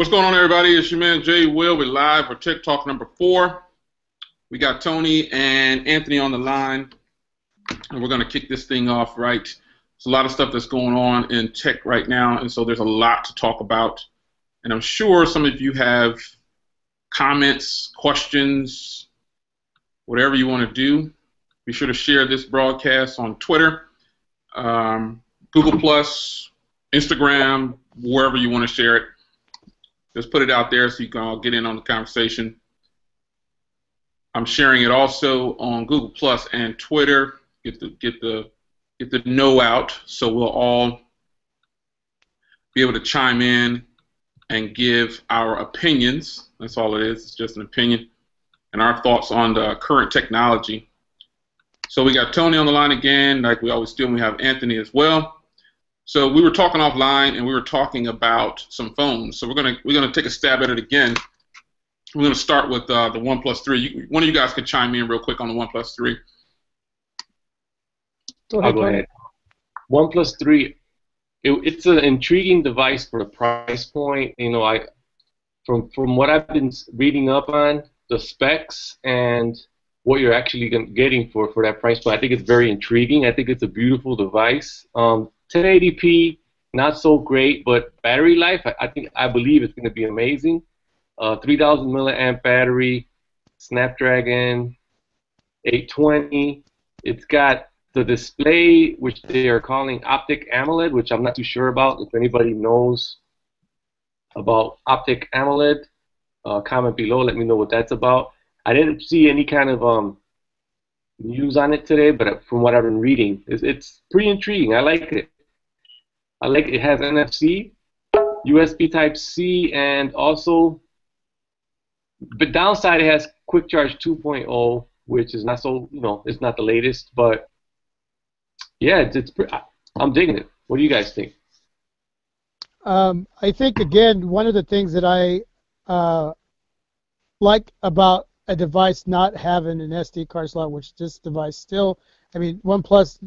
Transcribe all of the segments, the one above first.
What's going on, everybody? It's your man Jay Will. We're live for Tech Talk number 4. We got Tony and Anthony on the line, and we're going to kick this thing off right. There's a lot of stuff that's going on in tech right now, and so there's a lot to talk about. And I'm sure some of you have comments, questions, whatever you want to do. Be sure to share this broadcast on Twitter, Google+, Instagram, wherever you want to share it. Just put it out there so you can all get in on the conversation. I'm sharing it also on Google+ and Twitter. Get the know out, so we'll all be able to chime in and give our opinions. That's all it is. It's just an opinion and our thoughts on the current technology. So we got Tony on the line again, like we always do, and we have Anthony as well. So we were talking offline, and we were talking about some phones. So we're gonna take a stab at it again. We're gonna start with the OnePlus 3. One of you guys could chime in real quick on the OnePlus 3. I'll go ahead. OnePlus 3, it's an intriguing device for the price point. You know, from what I've been reading up on the specs and what you're actually getting for that price point, I think it's very intriguing. I think it's a beautiful device. 1080p, not so great, but battery life, I believe it's going to be amazing. 3,000 milliamp battery, Snapdragon 820. It's got the display, which they are calling Optic AMOLED, which I'm not too sure about. If anybody knows about Optic AMOLED, comment below. Let me know what that's about. I didn't see any kind of news on it today, but from what I've been reading, it's pretty intriguing. I like it. It has NFC, USB Type-C, and also, the downside, it has Quick Charge 2.0, which is not so, it's not the latest, but yeah, I'm digging it. What do you guys think? I think, again, one of the things that I like about a device not having an SD card slot, which this device still, I mean, OnePlus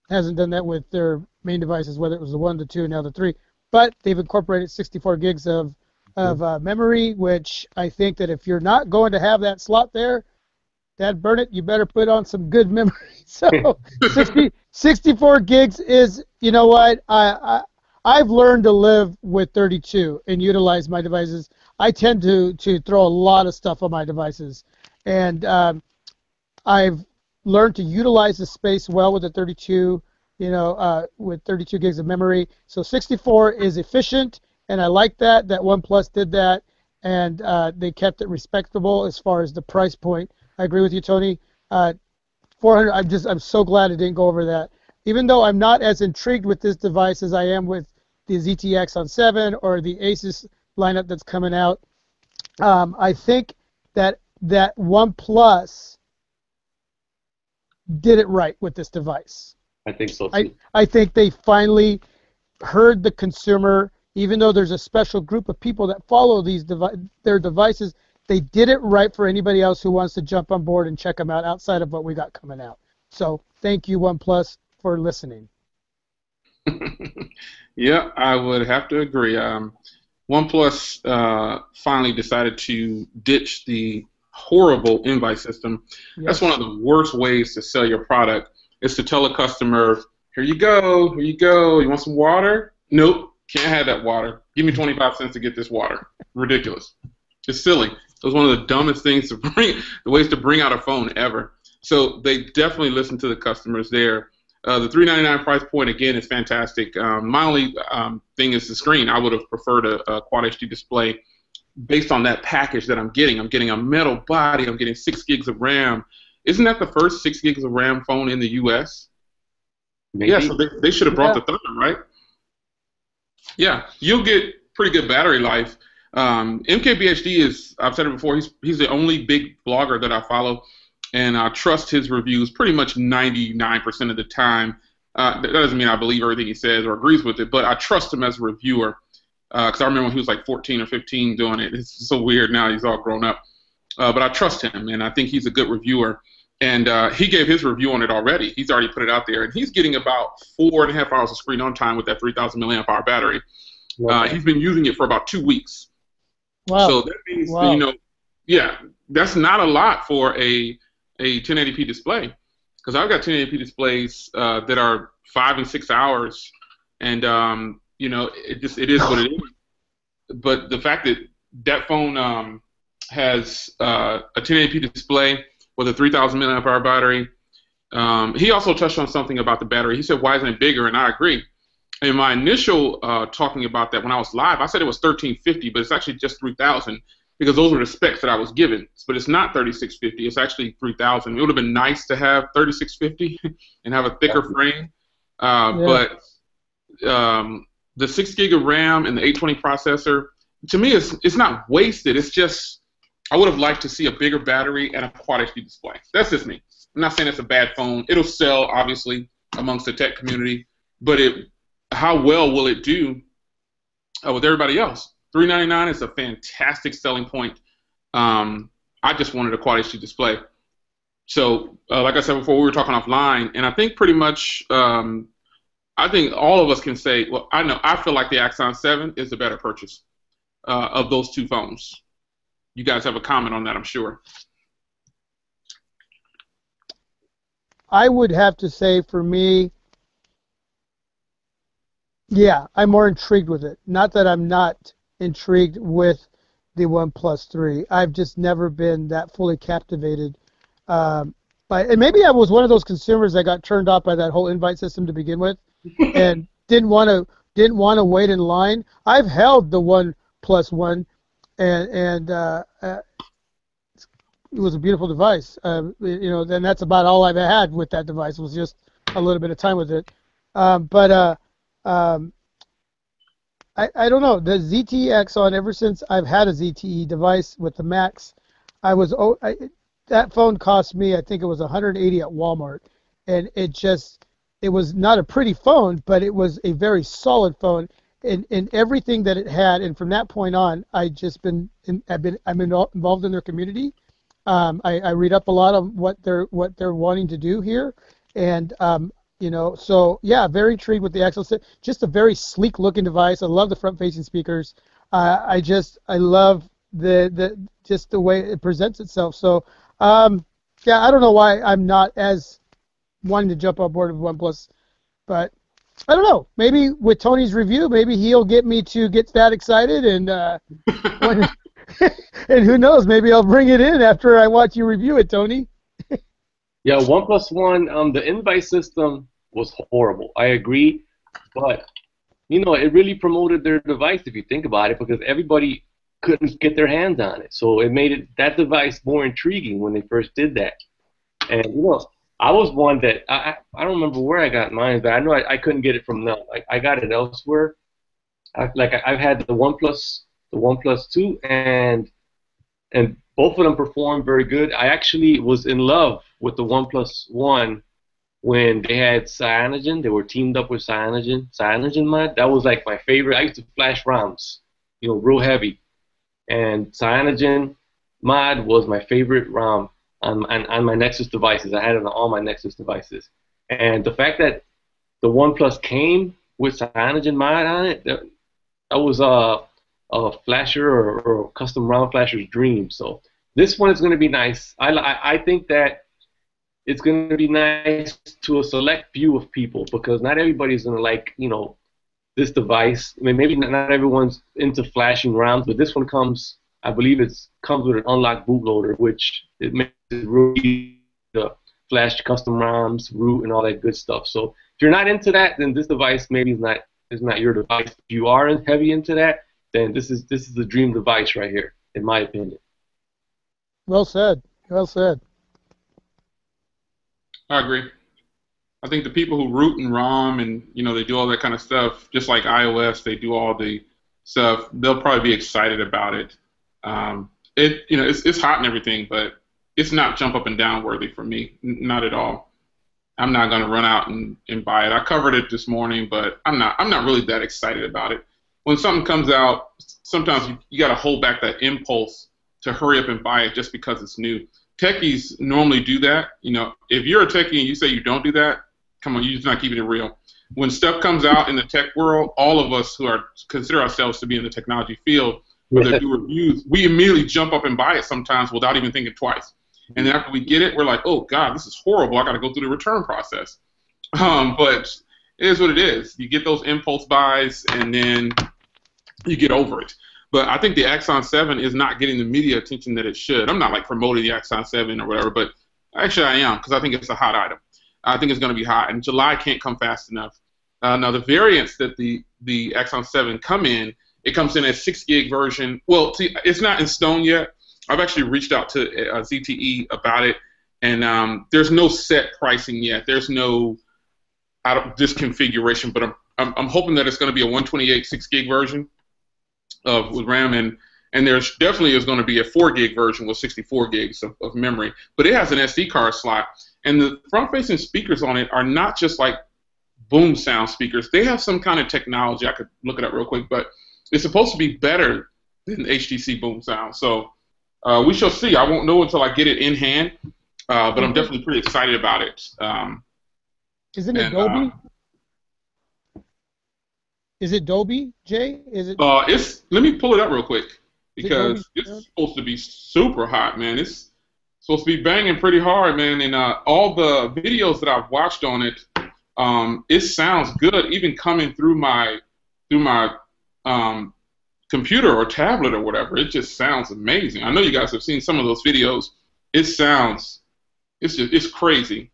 hasn't done that with their main devices, whether it was the 1, the 2, and now the 3, but they've incorporated 64 gigs of memory, which I think that if you're not going to have that slot there, Dad, burn it, you better put on some good memory. So 64 gigs is, you know what, I've learned to live with 32 and utilize my devices. I tend to throw a lot of stuff on my devices, and I've learned to utilize the space well with the 32, with 32 gigs of memory. So 64 is efficient, and I like that OnePlus did that, and they kept it respectable as far as the price point. I agree with you, Tony. 400. I'm so glad I didn't go over that. Even though I'm not as intrigued with this device as I am with the ZTX on 7 or the Asus lineup that's coming out, I think that OnePlus did it right with this device. I think so too. I think they finally heard the consumer. Even though there's a special group of people that follow their devices, they did it right for anybody else who wants to jump on board and check them out outside of what we got coming out. So thank you, OnePlus, for listening. Yeah, I would have to agree. OnePlus finally decided to ditch the horrible invite system. Yes. That's one of the worst ways to sell your product, is to tell a customer, here you go, you want some water? Nope, can't have that water. Give me 25 cents to get this water. Ridiculous. It's silly. It was one of the dumbest things the ways to bring out a phone ever. So they definitely listened to the customers there. The $399 price point, again, is fantastic. My only thing is the screen. I would have preferred a Quad HD display based on that package that I'm getting. I'm getting a metal body. I'm getting 6 gigs of RAM. Isn't that the first 6 gigs of RAM phone in the U.S.? Maybe. Yeah, so they should have brought the Thunder, right? Yeah, you'll get pretty good battery life. MKBHD is, I've said it before, he's the only big blogger that I follow, and I trust his reviews pretty much 99% of the time. That doesn't mean I believe everything he says or agrees with it, but I trust him as a reviewer, because I remember when he was like 14 or 15 doing it. It's so weird now he's all grown up. But I trust him, and I think he's a good reviewer. And he gave his review on it already. He's already put it out there, and he's getting about 4.5 hours of screen on time with that 3,000 milliamp hour battery. He's been using it for about 2 weeks. Wow. So that means that, Wow. yeah, that's not a lot for a 1080p display. Because I've got 1080p displays that are 5 and 6 hours, and it is what it is. But the fact that that phone has a 1080p display with a 3,000 milliamp hour battery. He also touched on something about the battery. He said, "Why isn't it bigger?" And I agree. In my initial talking about that when I was live, I said it was 1350, but it's actually just 3000 because those were the specs that I was given. But it's not 3650. It's actually 3000. It would have been nice to have 3650 and have a thicker frame. But the 6 gig of RAM and the 820 processor, to me, it's not wasted. It's just I would have liked to see a bigger battery and a Quad HD display. That's just me. I'm not saying it's a bad phone. It'll sell, obviously, amongst the tech community, but how well will it do with everybody else? $399 is a fantastic selling point. I just wanted a Quad HD display. So, like I said before, we were talking offline, and I think pretty much, I think all of us can say, well, I feel like the Axon 7 is the better purchase of those two phones. You guys have a comment on that, I'm sure. I would have to say for me, yeah, I'm more intrigued with it. Not that I'm not intrigued with the OnePlus 3. I've just never been that fully captivated. And maybe I was one of those consumers that got turned off by that whole invite system to begin with, and didn't want to wait in line. I've held the OnePlus 1, and it was a beautiful device. Then that's about all I've had with that device was just a little bit of time with it. I don't know. The ZTE Axon, ever since I've had a ZTE device with the Max, that phone cost me, I think it was $180 at Walmart, and it was not a pretty phone, but it was a very solid phone, and everything that it had. And from that point on, I'm involved in their community. I read up a lot on what they're wanting to do here, and so yeah, very intrigued with the Axon. Just a very sleek looking device. I love the front facing speakers. I love just the way it presents itself. So yeah, I don't know why I'm not as wanting to jump on board with OnePlus, but I don't know. Maybe with Tony's review, maybe he'll get me to get that excited, and and who knows, maybe I'll bring it in after I watch you review it, Tony. Yeah, OnePlus One, the invite system was horrible. I agree, but it really promoted their device if you think about it, because everybody couldn't get their hands on it. So it made that device more intriguing when they first did that. And I was one that I don't remember where I got mine, but I know I couldn't get it from them. I got it elsewhere. I've had the OnePlus 2, and both of them performed very good. I actually was in love with the OnePlus One when they had Cyanogen. They were teamed up with Cyanogen mod. That was like my favorite. I used to flash ROMs, real heavy. And Cyanogen mod was my favorite ROM on my Nexus devices. I had it on all my Nexus devices. And the fact that the OnePlus came with Cyanogen mod on it, that was a flasher or custom ROM flasher's dream. So this one is going to be nice. I think that it's going to be nice to a select few of people, because not everybody's going to like this device. I mean, maybe not everyone's into flashing ROMs, but this one comes, I believe comes with an unlocked bootloader, which it makes it really easy to flash custom ROMs, root, and all that good stuff. So if you're not into that, then this device maybe is not your device. If you are heavy into that, then this is the dream device right here, in my opinion. Well said. Well said. I agree. I think the people who root and ROM and they do all that kind of stuff, just like iOS, they do all the stuff. They'll probably be excited about it. It's hot and everything, but it's not jump up and down worthy for me. Not at all. I'm not going to run out and buy it. I covered it this morning, but I'm not really that excited about it. When something comes out, sometimes you got to hold back that impulse to hurry up and buy it just because it's new. Techies normally do that. If you're a techie and you say you don't do that, come on, you're just not keeping it real. when stuff comes out in the tech world, all of us who consider ourselves to be in the technology field, whether do reviews, we immediately jump up and buy it sometimes without even thinking twice. And then after we get it, we're like, oh God, this is horrible. I got to go through the return process. But it is what it is. You get those impulse buys, and then you get over it. But I think the Axon 7 is not getting the media attention that it should. I'm not like promoting the Axon 7 or whatever, but actually I am, because I think it's a hot item. I think it's going to be hot, and July can't come fast enough. Now the variants that the Axon 7 come in, it comes in a 6 gig version. Well, see, it's not in stone yet. I've actually reached out to ZTE about it, and there's no set pricing yet. There's no out of this configuration, but I'm hoping that it's going to be a 128 6 gig version with RAM, and there's definitely is going to be a 4 gig version with 64 gigs of memory. But it has an SD card slot, and the front-facing speakers on it are not just like boom sound speakers. They have some kind of technology. I could look it up real quick, but it's supposed to be better than HTC boom sound. So we shall see. I won't know until I get it in hand, but I'm definitely pretty excited about it. Isn't it Dolby? Is it Dolby, Jay? Is it? Let me pull it up real quick, because it's supposed to be super hot, man. It's supposed to be banging pretty hard, man. And all the videos that I've watched on it, it sounds good, even coming through my computer or tablet or whatever. It just sounds amazing. I know you guys have seen some of those videos. It's crazy.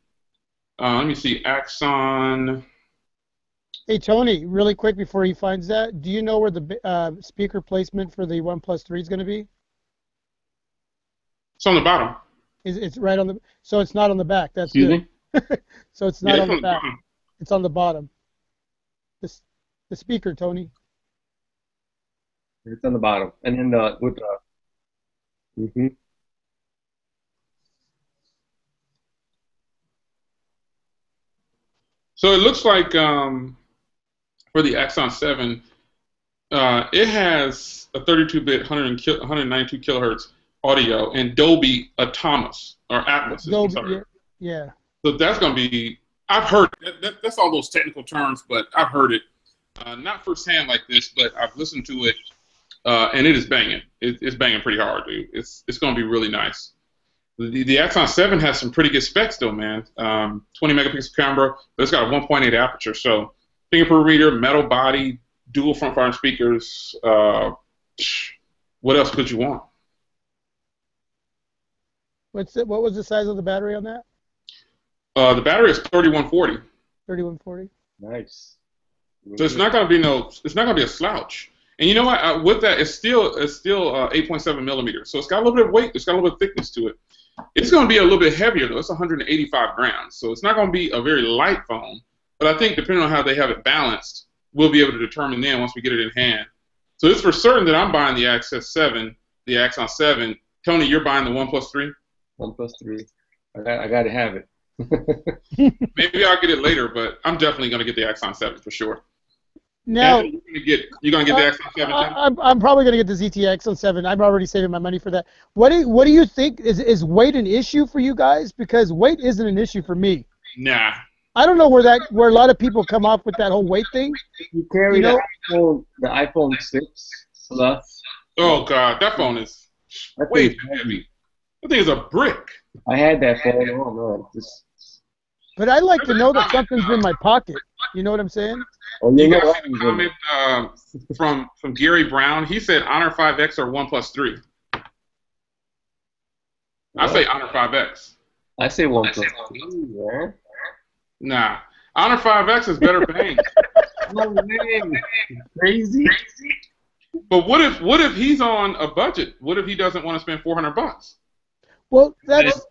Let me see, Axon. Hey, Tony, really quick before he finds that, do you know where the speaker placement for the OnePlus 3 is going to be? It's on the bottom. It's right on the, so it's not on the back. That's Excuse good. me? So it's not on the back. Bottom. It's on the bottom. The speaker, Tony. It's on the bottom, and then with the. So it looks like for the Axon 7, it has a 32-bit 192 kilohertz audio and Dolby Atmos or Atmos. Dolby, yeah. So that's going to be. I've heard that's all those technical terms, but I've heard it not firsthand like this, but I've listened to it, and it is banging. It's banging pretty hard, dude. It's going to be really nice. The Axon 7 has some pretty good specs, though, man. 20 megapixel camera, but it's got a 1.8 aperture. So fingerprint reader, metal body, dual front-firing speakers. What else could you want? What was the size of the battery on that? The battery is 3140. 3140. Nice. So it's not going to be it's not going to be a slouch. And you know what? With that, it's still 8.7 millimeters. So it's got a little bit of weight. It's got a little bit of thickness to it. It's going to be a little bit heavier, though. It's 185 grams. So it's not going to be a very light phone. But I think depending on how they have it balanced, we'll be able to determine then once we get it in hand. So it's for certain that I'm buying the Axon 7. Tony, you're buying the OnePlus 3? OnePlus 3. I got to have it. Maybe I'll get it later, but I'm definitely going to get the Axon 7 for sure. Now, you're going to get the Axon 7 too? I'm probably going to get the ZTE Axon 7. I'm already saving my money for that. What do you think? Is weight an issue for you guys? Because weight isn't an issue for me. Nah. I don't know where a lot of people come off with that whole weight thing. You carry the iPhone 6 Plus. Oh God, that phone is way too heavy. That thing is a brick. I had that phone. Oh no, But I like to know that something's in my pocket. You know what I'm saying? Oh, you guys see the comment from Gary Brown? He said Honor 5X or OnePlus 3. I say Honor 5X. I say OnePlus 3. Yeah. Nah, Honor 5X is better bang. Oh man, crazy. But what if he's on a budget? What if he doesn't want to spend $400? Well, that's.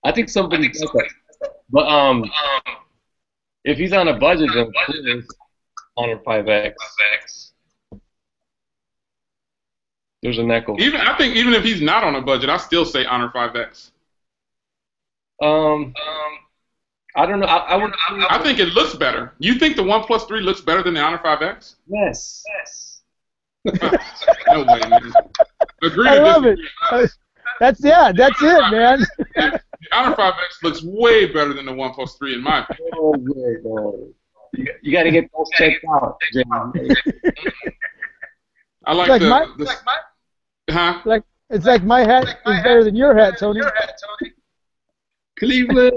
I think somebody does that. But if he's on a budget, then Honor 5X. There's an echo. I think even if he's not on a budget, I still say Honor 5X. I don't know. I think it looks better. You think the OnePlus 3 looks better than the Honor 5X? Yes. No way, man. Agree I to love it. That's it, man. The Honor 5X looks way better than the OnePlus 3 in my opinion. Oh, You got to get those checked out, James. I like Like huh? Like it's like my hat is better than your hat, Tony. Cleveland.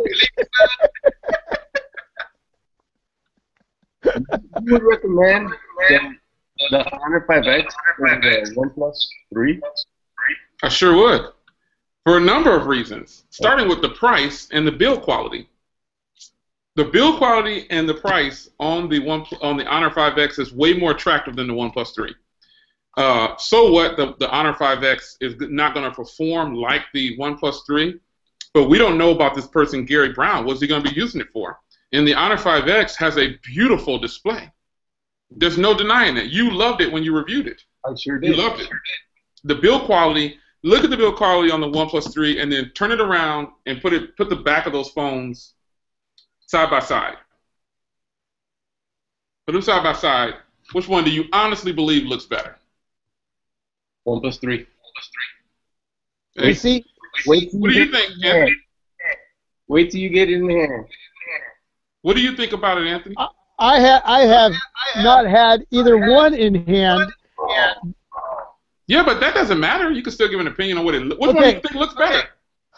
You would recommend the Honor 5X over the OnePlus 3? I sure would. For a number of reasons, starting with the price and the build quality. The build quality and the price on the Honor 5X is way more attractive than the OnePlus 3. So what? The Honor 5X is not going to perform like the OnePlus 3, but we don't know about this person, Gary Brown. What's he going to be using it for? And the Honor 5X has a beautiful display. There's no denying it. You loved it when you reviewed it. I sure did. You loved it. The build quality. Look at the build quality on the OnePlus 3, and then turn it around and put the back of those phones side by side. Put them side by side. Which one do you honestly believe looks better? OnePlus 3. Hey, You see, what do you think, Anthony? Wait till you get it in the hand. What do you think about it, Anthony? I have not had either one in hand. Yeah, but that doesn't matter. You can still give an opinion on what it. Which one do you think looks better?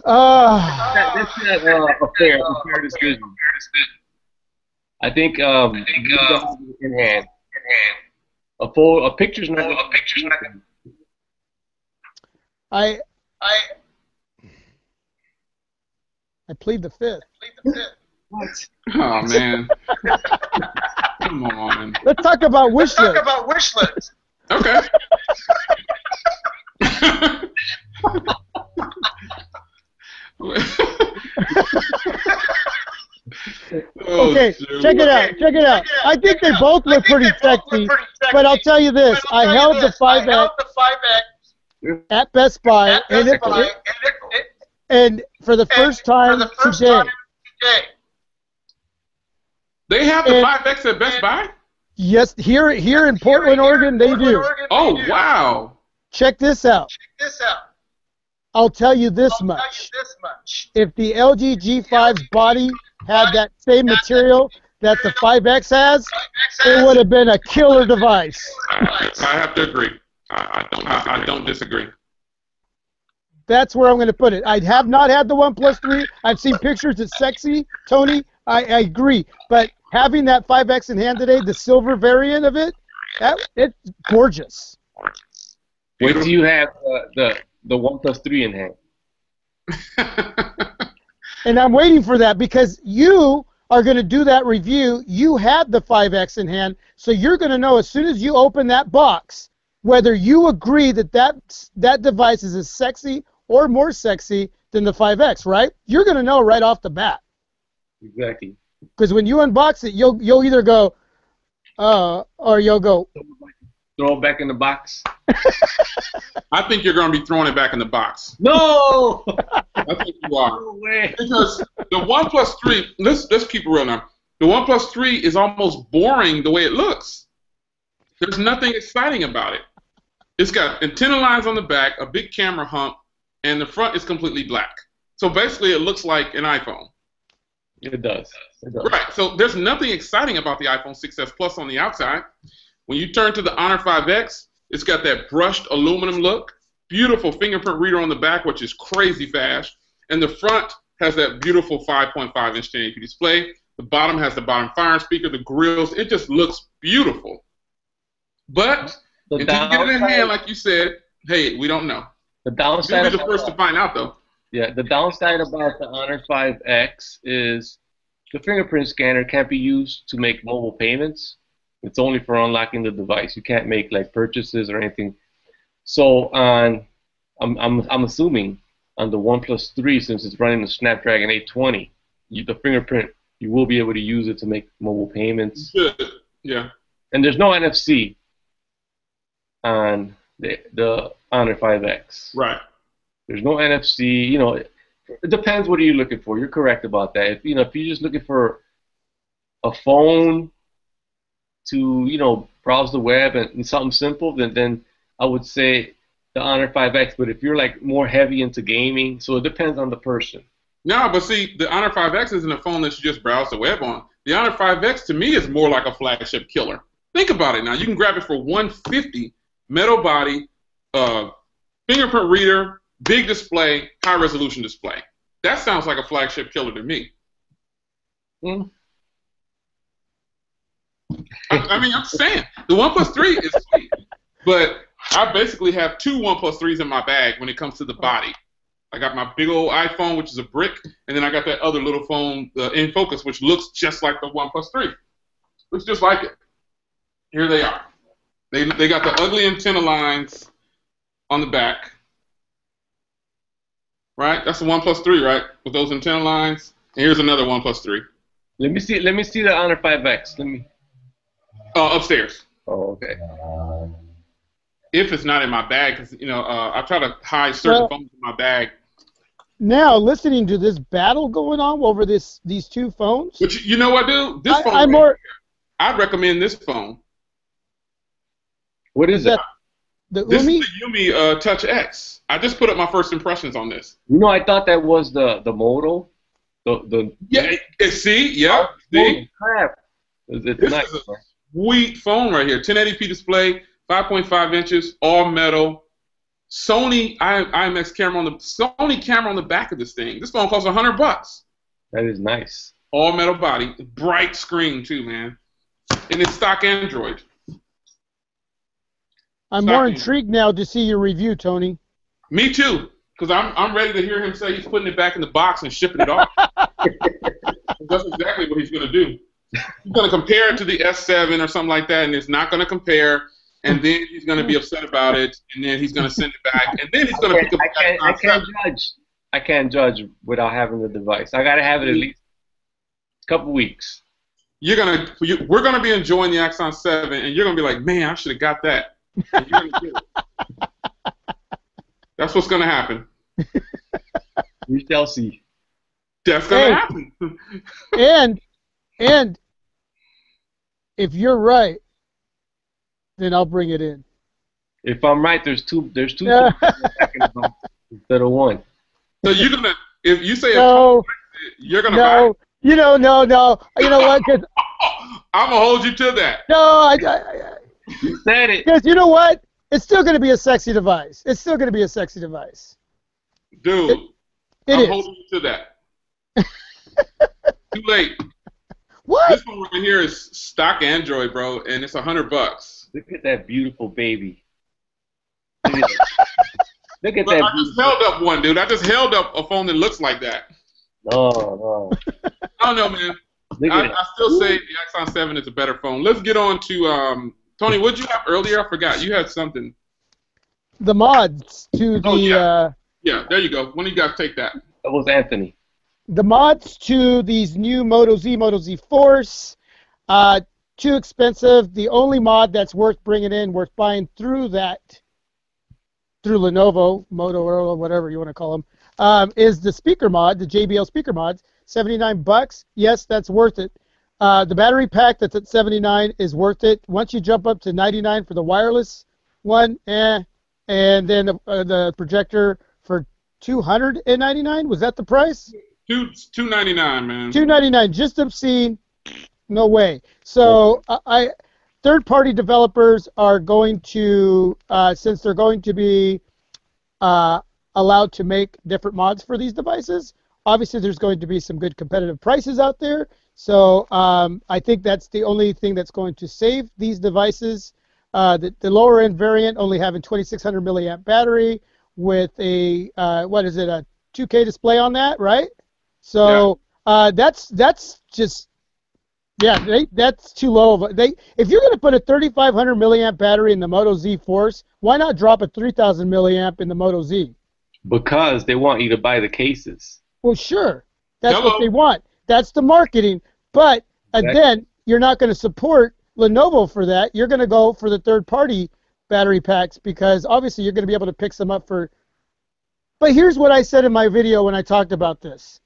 That's not a fair decision. I think you have it in hand. A picture's not. I plead the fifth. What? Oh man! Come on. Let's talk about wish list. Okay. Okay, check it out. I think they both look pretty sexy, but I'll tell you this: I held the 5X at Best Buy, and for the first time today. They have the 5X at Best Buy? Yes, here in Portland, Oregon, they do. Oh, wow. Check this out. I'll tell you this much. If the LG G5's body had that same material that the 5X has, it would have been a killer device. I have to agree. I don't disagree. That's where I'm going to put it. I have not had the OnePlus 3. I've seen pictures. It's sexy, Tony. I agree. But having that 5X in hand today, the silver variant of it, it's gorgeous. Wait till you have the OnePlus 3 in hand. And I'm waiting for that because you are going to do that review. You had the 5X in hand, so you're going to know as soon as you open that box whether you agree that device is as sexy or more sexy than the 5X, right? You're going to know right off the bat. Exactly. Because when you unbox it, you'll either go, or you'll go. Throw it back in the box. I think you're going to be throwing it back in the box. No! I think you are. No way. Because the OnePlus 3, let's keep it real now. The OnePlus 3 is almost boring the way it looks. There's nothing exciting about it. It's got antenna lines on the back, a big camera hump, and the front is completely black. So basically it looks like an iPhone. It does. Right. So there's nothing exciting about the iPhone 6s Plus on the outside. When you turn to the Honor 5X, it's got that brushed aluminum look, beautiful fingerprint reader on the back, which is crazy fast, and the front has that beautiful 5.5-inch 1080p display. The bottom has the bottom firing speaker, the grills. It just looks beautiful. But until you get it in hand, like you said, hey, we don't know. The downside. You'll be the first to find out, though. Yeah, the downside about the Honor 5X is the fingerprint scanner can't be used to make mobile payments. It's only for unlocking the device. You can't make like purchases or anything. So I'm assuming on the OnePlus 3, since it's running the Snapdragon 820, the fingerprint, you will be able to use it to make mobile payments. Good. Yeah. And there's no NFC on the Honor 5X. Right. There's no NFC. You know, it depends what are you looking for. You're correct about that. If you're just looking for a phone to browse the web and something simple, then I would say the Honor 5X. But if you're like more heavy into gaming, so it depends on the person. No, but see, the Honor 5X isn't a phone that you just browse the web on. The Honor 5X to me is more like a flagship killer. Think about it now. You can grab it for $150, metal body, fingerprint reader, big display, high resolution display. That sounds like a flagship killer to me. Mm. I mean, I'm saying the OnePlus 3 is sweet, but I basically have two OnePlus 3s in my bag when it comes to the body. I got my big old iPhone, which is a brick, and then I got that other little phone, in focus, which looks just like the OnePlus 3. Looks just like it. Here they are. They got the ugly antenna lines on the back. Right? That's the OnePlus 3, right? With those antenna lines. And here's another OnePlus 3. Let me see the Honor 5X. Let me. Upstairs. Oh, okay. If it's not in my bag, because I try to hide certain phones in my bag. Now, listening to this battle going on over these two phones. But you know what, dude? This phone. I'd recommend this phone. What is that? This is the Yumi Touch X. I just put up my first impressions on this. I thought that was the Moto. Yeah. See. Crap. It's this nice. Is a sweet phone right here. 1080p display, 5.5 inches, all metal. Sony IMX camera on the back of this thing. This phone costs $100. That is nice. All metal body, bright screen too, man, and it's stock Android. I'm more intrigued now to see your review, Tony. Me too, because I'm ready to hear him say he's putting it back in the box and shipping it off. That's exactly what he's going to do. He's going to compare it to the S7 or something like that, and it's not going to compare. And then he's going to be upset about it, and then he's going to send it back, and then he's going to pick up the I can't judge. I can't judge without having the device. I got to have it at least a couple weeks. We're going to be enjoying the Axon 7, and you're going to be like, man, I should have got that. And you're gonna get it. That's what's going to happen. We shall see. That's going to happen. And if you're right, then I'll bring it in. If I'm right, there's two instead of one. So you're gonna, if you say you're gonna buy it? No. You know what? I'm gonna hold you to that. No, you said it. Because you know what? It's still gonna be a sexy device. Dude, I'm is. holding you to that. Too late. What? This one right here is stock Android, bro, and it's $100. Look at that beautiful baby. Look at that. I just held up one, dude. I just held up a phone that looks like that. No. I don't know, man. I still say the Axon 7 is a better phone. Let's get on to Tony. What did you have earlier? I forgot. You had something. The mods to the. Yeah, there you go. When do you guys take that? That was Anthony. The mods to these new Moto Z Force. Too expensive. The only mod that's worth bringing in, worth buying through Lenovo, Moto, or whatever you want to call them, is the speaker mod, the JBL speaker mods. $79. Yes, that's worth it. The battery pack that's at $79 is worth it. Once you jump up to $99 for the wireless one, and then the projector for $299. Was that the price? $299, man. $299, just obscene. No way. So third-party developers are going to, since they're going to be allowed to make different mods for these devices, obviously there's going to be some good competitive prices out there. So I think that's the only thing that's going to save these devices. The lower-end variant only having 2,600 milliamp battery with a, a 2K display on that, right? So that's just... Yeah, that's too low. If you're going to put a 3,500 milliamp battery in the Moto Z Force, why not drop a 3,000 milliamp in the Moto Z? Because they want you to buy the cases. Well, sure. That's what they want. That's the marketing. But then you're not going to support Lenovo for that. You're going to go for the third-party battery packs because obviously you're going to be able to pick some up for... But here's what I said in my video when I talked about this.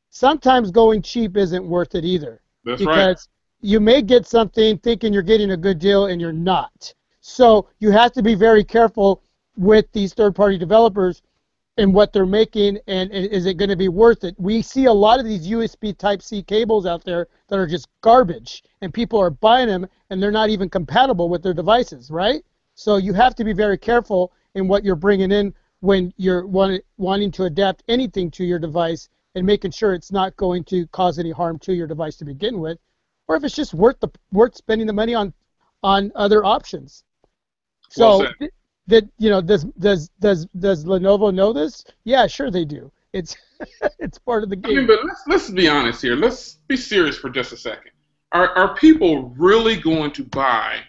Sometimes going cheap isn't worth it either. That's because you may get something thinking you're getting a good deal and you're not. So you have to be very careful with these third-party developers in what they're making, and is it going to be worth it? We see a lot of these USB Type-C cables out there that are just garbage, and people are buying them, and they're not even compatible with their devices, right? So you have to be very careful in what you're bringing in when you're wanting to adapt anything to your device and making sure it's not going to cause any harm to your device to begin with, or if it's just worth spending the money on other options. So does Lenovo know this? Yeah, sure they do. It's it's part of the game. I mean, but let's be honest here. Let's be serious for just a second. Are people really going to buy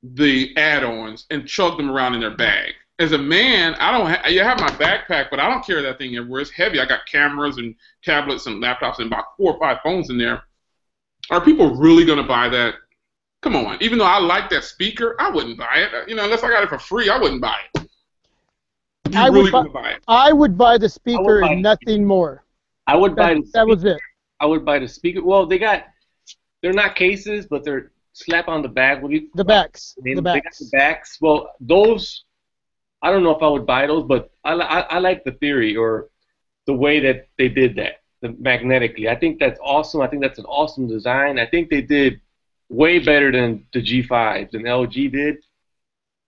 the add-ons and chug them around in their bag? As a man, you have my backpack, but I don't carry that thing everywhere. It's heavy. I got cameras and tablets and laptops and about 4 or 5 phones in there. Are people really going to buy that? Come on. Even though I like that speaker, I wouldn't buy it. Unless I got it for free, I wouldn't buy it. You really going to buy it? I would buy the speaker and nothing more. I would buy the speaker. That was it. I would buy the speaker. Well, they're not cases, but they're slap on the back. The backs. They got the backs. Well, those, I don't know if I would buy those, but I like the theory or the way that they did that, magnetically. I think that's awesome. I think that's an awesome design. I think they did way better than the G5s and LG did.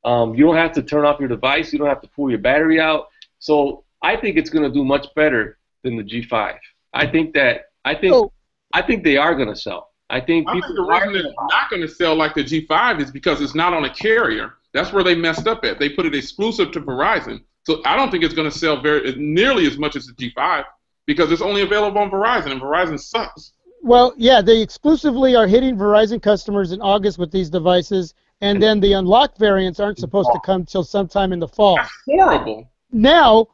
You don't have to turn off your device. You don't have to pull your battery out. So I think it's going to do much better than the G5. I think they are going to sell. I think the reason it's not going to sell like the G5 is because it's not on a carrier. That's where they messed up at. They put it exclusive to Verizon. So I don't think it's going to sell nearly as much as the G5 because it's only available on Verizon, and Verizon sucks. Well, yeah, they exclusively are hitting Verizon customers in August with these devices, and then the unlocked variants aren't supposed to come till sometime in the fall. That's horrible. Now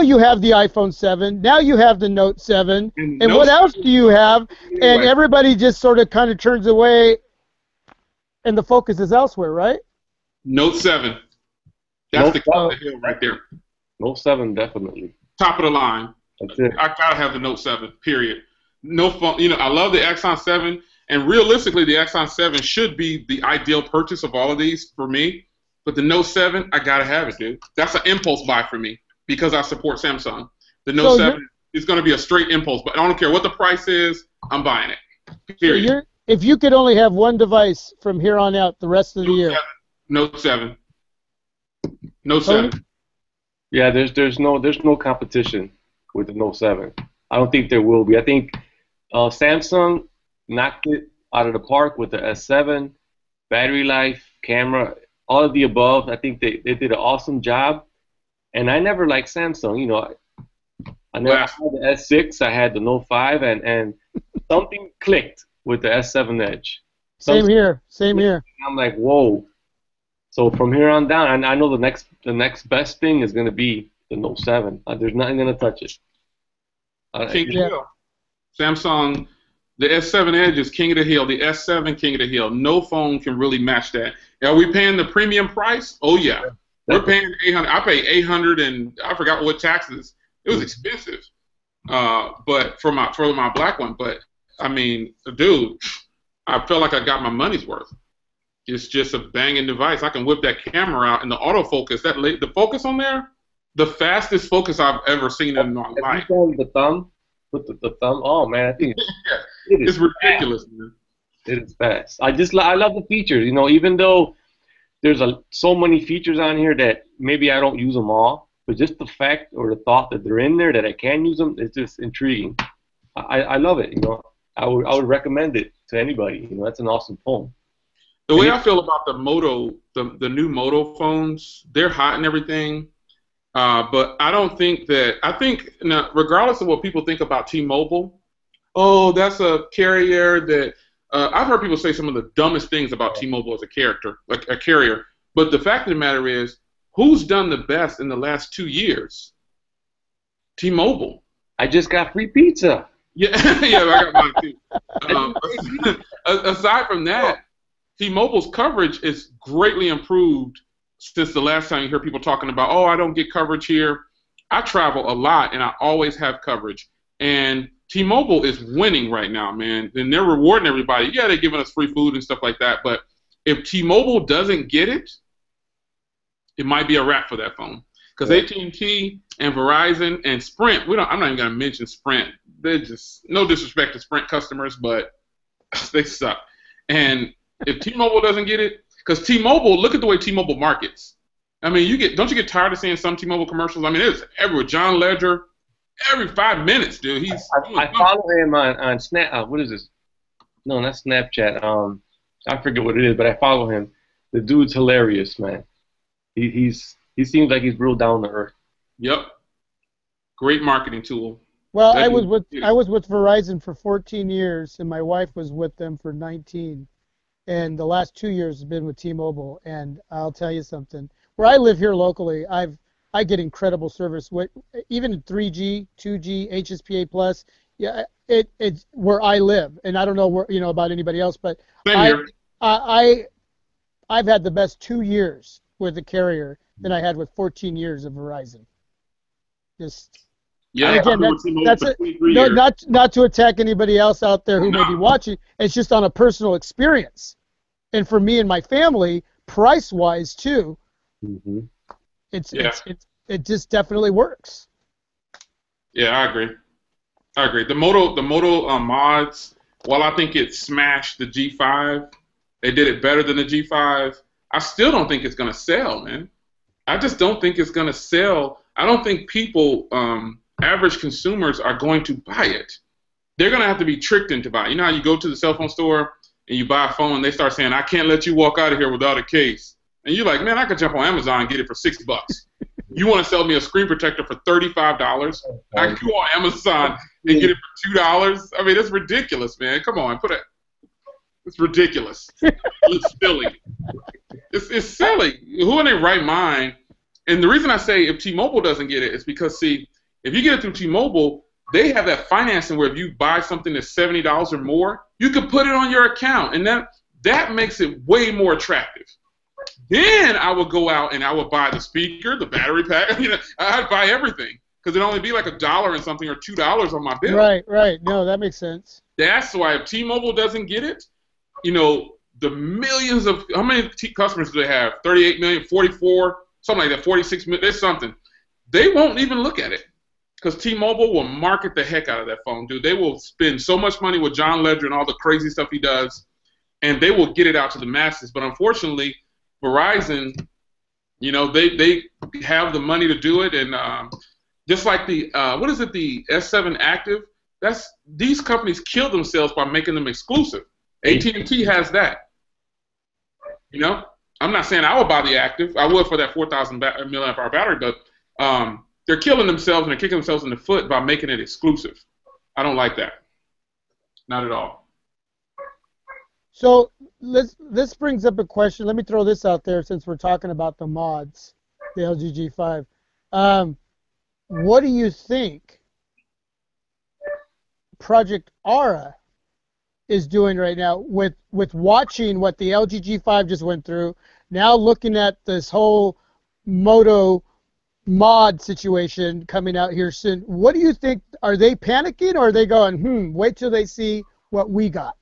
you have the iPhone 7. Now you have the Note 7. And what else do you have? And everybody just sort of kind of turns away, and the focus is elsewhere, right? Note 7. That's the top of the hill right there. Note 7, definitely. Top of the line. That's it. I gotta have the Note 7. Period. No phone. I love the Exxon 7, and realistically, the Exxon 7 should be the ideal purchase of all of these for me. But the Note 7, I gotta have it, dude. That's an impulse buy for me because I support Samsung. The Note 7 is going to be a straight impulse, but I don't care what the price is. I'm buying it. Period. So if you could only have one device from here on out the rest of the year. Note 7. Note 7. Yeah, there's no competition with the Note 7. I don't think there will be. I think Samsung knocked it out of the park with the S7, battery life, camera, all of the above. I think they did an awesome job. And I never liked Samsung. I never had the S6. I had the Note 5, and something clicked with the S7 Edge. Same here. I'm like, whoa. So from here on down, and I know the next best thing is going to be the Note 7. There's nothing going to touch it. King of the Hill. Samsung, the S7 Edge is king of the hill. The S7, king of the hill. No phone can really match that. Are we paying the premium price? Oh, yeah. We're paying $800. I pay $800, and I forgot what taxes. It was expensive, but for my black one. But I mean, dude, I felt like I got my money's worth. It's just a banging device. I can whip that camera out, and the autofocus, the focus on there, the fastest focus I've ever seen in my life. The thumb, put the thumb. Oh man, I think it's ridiculous, man. It is fast. I love the features. Even though there's so many features on here that maybe I don't use them all, but just the fact or the thought that they're in there that I can use them is just intriguing. I love it. I would recommend it to anybody. That's an awesome phone. The way I feel about the new Moto phones, they're hot and everything, but I don't think that. I think regardless of what people think about T-Mobile, that's a carrier that. I've heard people say some of the dumbest things about T-Mobile as a carrier. But the fact of the matter is, who's done the best in the last 2 years? T-Mobile. I just got free pizza. Yeah, I got mine too. Aside from that, T-Mobile's coverage is greatly improved since the last time you hear people talking about, I don't get coverage here. I travel a lot, and I always have coverage. And T-Mobile is winning right now, man, and they're rewarding everybody. Yeah, they're giving us free food and stuff like that, but if T-Mobile doesn't get it, it might be a wrap for that phone. Because AT&T and Verizon and Sprint, I'm not even going to mention Sprint. They're just, no disrespect to Sprint customers, but they suck. And if T-Mobile doesn't get it, because T-Mobile, look at the way T-Mobile markets. I mean, don't you get tired of seeing some T-Mobile commercials? I mean, it's everywhere. John Ledger, every 5 minutes, dude. I follow him on Snap. What is this? No, not Snapchat. I forget what it is, but I follow him. The dude's hilarious, man. He seems like he's real down to earth. Yep. Great marketing tool. Well, I was with Verizon for 14 years, and my wife was with them for 19. And the last 2 years has been with T-Mobile. And I'll tell you something. Where I live here locally, I get incredible service. Even in 3G, 2G, HSPA plus. Yeah, it's where I live, and I don't know where about anybody else, but I've had the best 2 years with the carrier than I had with 14 years of Verizon. Again, that's it. Not to attack anybody else out there who may be watching. It's just on a personal experience, and for me and my family, price-wise too. Mm-hmm. It just definitely works. Yeah, I agree. The Moto mods, while I think it smashed the G5, they did it better than the G5. I still don't think it's going to sell, man. I just don't think it's going to sell. I don't think people, average consumers, are going to buy it. They're going to have to be tricked into buying. You know how you go to the cell phone store and you buy a phone, and they start saying, I can't let you walk out of here without a case. And you're like, man, I could jump on Amazon and get it for $6. You want to sell me a screen protector for $35? I can go on Amazon and get it for $2? I mean, it's ridiculous, man. Come on, it's ridiculous. It's silly. It's silly. Who in their right mind? And the reason I say if T-Mobile doesn't get it is because, see, if you get it through T-Mobile, they have that financing where if you buy something that's $70 or more, you can put it on your account, and that makes it way more attractive. Then I would go out and I would buy the speaker, the battery pack. I'd buy everything because it'd only be like $1 and something or $2 on my bill. Right. No, that makes sense. That's why if T-Mobile doesn't get it, the millions of how many customers do they have? 38 million, 44, something like that, 46 million. There's something. They won't even look at it because T-Mobile will market the heck out of that phone, dude. They will spend so much money with John Ledger and all the crazy stuff he does, and they will get it out to the masses. But unfortunately, Verizon, they have the money to do it, and just like the the S7 Active, these companies kill themselves by making them exclusive. AT&T has that. I'm not saying I would buy the Active. I would for that 4,000 milliamp hour battery, but they're killing themselves and they're kicking themselves in the foot by making it exclusive. I don't like that. Not at all. So this brings up a question. Let me throw this out there since we're talking about the mods, the LG G5. What do you think Project Aura is doing right now with watching what the LG G5 just went through, now looking at this whole Moto mod situation coming out here soon? What do you think? Are they panicking, or are they going, wait till they see what we got?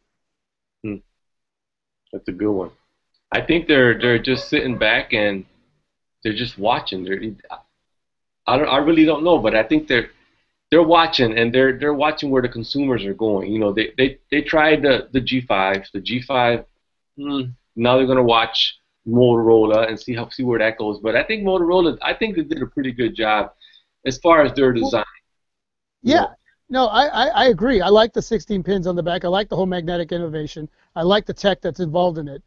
That's a good one. I think they're just sitting back and they're just watching. I really don't know, but I think they're watching, and they're watching where the consumers are going. They tried the G5. The G5. Now they're gonna watch Motorola and see where that goes. But I think Motorola. I think they did a pretty good job as far as their design. Yeah. No, I agree. I like the 16 pins on the back. I like the whole magnetic innovation. I like the tech that's involved in it.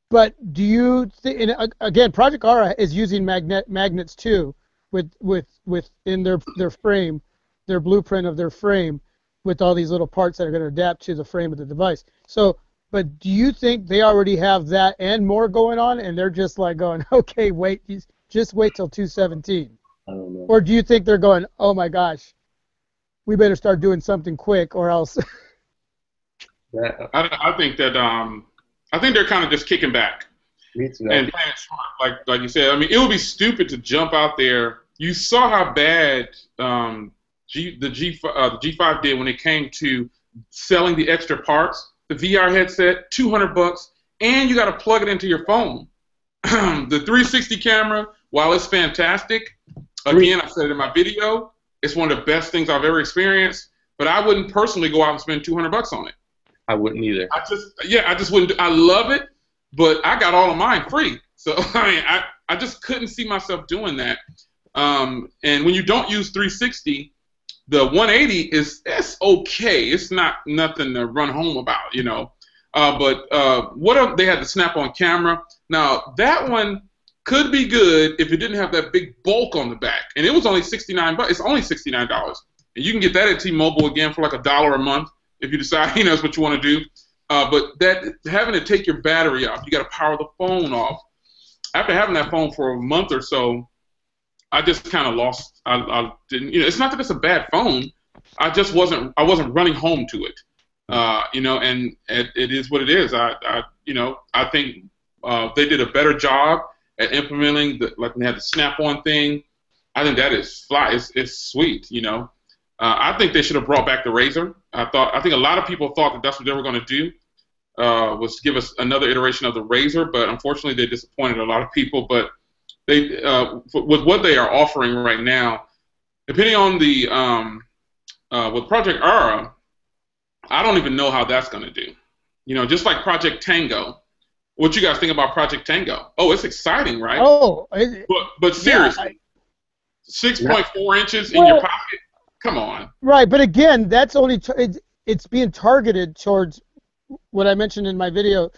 But do you think, again, Project Aura is using magnets too, within their frame, their blueprint of their frame, with all these little parts that are going to adapt to the frame of the device. So, but do you think they already have that and more going on, and they're just like going, okay, just wait till 217? I don't know. Or do you think they're going, oh my gosh, we better start doing something quick, or else? I think that I think they're kind of just kicking back and playing smart, like you said. I mean, it would be stupid to jump out there. You saw how bad the G5 did when it came to selling the extra parts. The VR headset, $200, and you got to plug it into your phone. The 360 camera while it's fantastic, again, I said it in my video, it's one of the best things I've ever experienced, but I wouldn't personally go out and spend $200 on it. I wouldn't either. I just wouldn't. I love it, but I got all of mine free. So, I mean, I just couldn't see myself doing that. And when you don't use 360, the 180 it's okay. It's nothing to run home about, you know. But they had the snap-on camera. Now, that one could be good if it didn't have that big bulk on the back. And it was only $69. It's only $69. And you can get that at T-Mobile again for like $1 a month if you decide, you know, that's what you want to do. But that having to take your battery off, you got to power the phone off. After having that phone for a month or so, I just kind of lost. I didn't, you know, it's not that it's a bad phone. I wasn't running home to it. You know, and it is what it is. You know, I think they did a better job at implementing like they had the snap-on thing. I think that is fly. It's sweet. You know, I think they should have brought back the Razor. I think a lot of people thought that that's what they were going to do, was give us another iteration of the Razor, but unfortunately they disappointed a lot of people. But they with what they are offering right now, depending on the with Project Aura, I don't even know how that's going to do. You know, just like Project Tango. What you guys think about Project Tango? Oh, it's exciting, right? Oh, but seriously, 6.4 inches in your pocket. Come on. Right, but again, that's only it's being targeted towards what I mentioned in my video: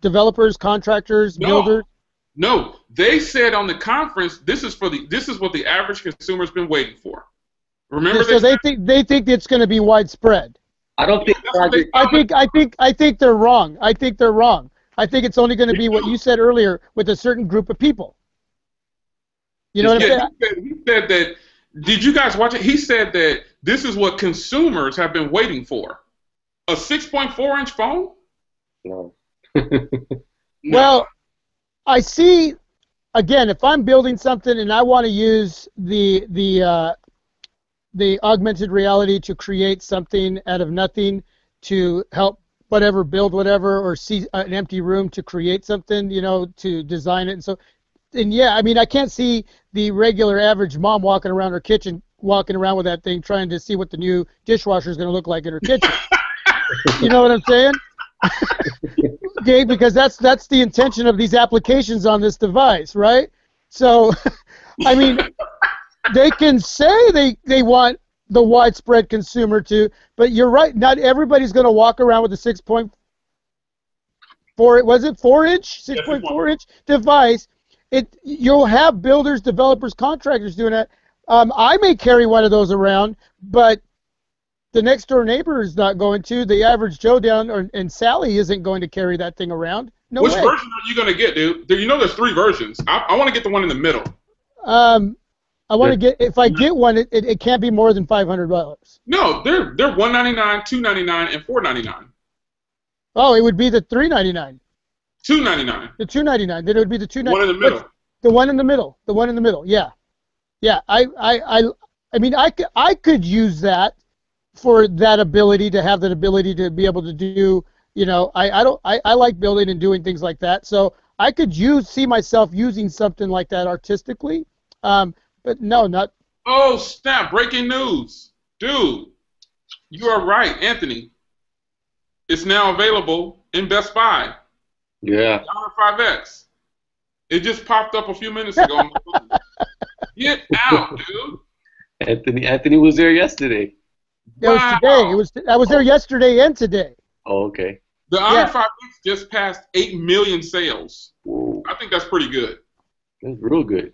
developers, contractors, builders. No, they said on the conference this is what the average consumer's been waiting for. Remember, so they think it's going to be widespread. I don't think. I think they're wrong. I think they're wrong. I think it's only going to be what you said earlier with a certain group of people. You know what I'm saying? He said that. Did you guys watch it? He said that this is what consumers have been waiting for. A 6.4-inch phone? No. Well, I see. Again, if I'm building something and I want to use the augmented reality to create something out of nothing to help build whatever, or see an empty room to create something, you know, to design it. And yeah, I mean, I can't see the regular average mom walking around her kitchen, walking around with that thing, trying to see what the new dishwasher is going to look like in her kitchen. You know what I'm saying? Okay, because that's the intention of these applications on this device, right? So, I mean, they can say they want the widespread consumer to, but you're right. Not everybody's going to walk around with a 6.4. Was it 4-inch? 6.4-inch device. You'll have builders, developers, contractors doing that. I may carry one of those around, but the next door neighbor is not going to. The average Joe and Sally isn't going to carry that thing around. No Which way. version are you going to get, dude? You know, there's 3 versions. I want to get the one in the middle. I want to get. If I get one, it can't be more than $500. No, they're $199, $299, and $499. Oh, it would be the $399. $299. The $299. Then it would be the $299. One in the middle. The one in the middle. The one in the middle. Yeah, yeah. I mean, I could use that for that ability, to have that ability to be able to do. You know, I like building and doing things like that. So I could see myself using something like that artistically. But no, not. Oh snap! Breaking news, dude. You are right, Anthony. It's now available in Best Buy. Yeah. $5X. It just popped up a few minutes ago. Get out, dude. Anthony was there yesterday. It was today. I was there yesterday and today. Oh, okay. The Honor 5X just passed 8 million sales. Whoa. I think that's pretty good. That's real good.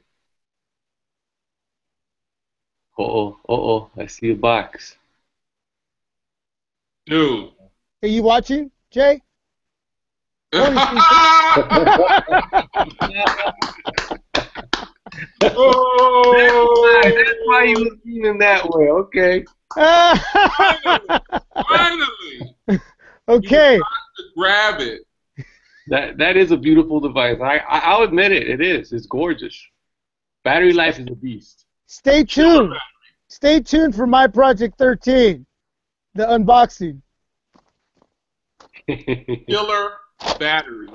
I see a box. Dude. Are you watching, Jay? Oh. That's why he was feeling that way. Okay. Finally. Okay. Grab it. That is a beautiful device. I'll admit it. It is. It's gorgeous. Battery life is a beast. Stay tuned. Stay tuned for my Project 13, the unboxing. Killer battery.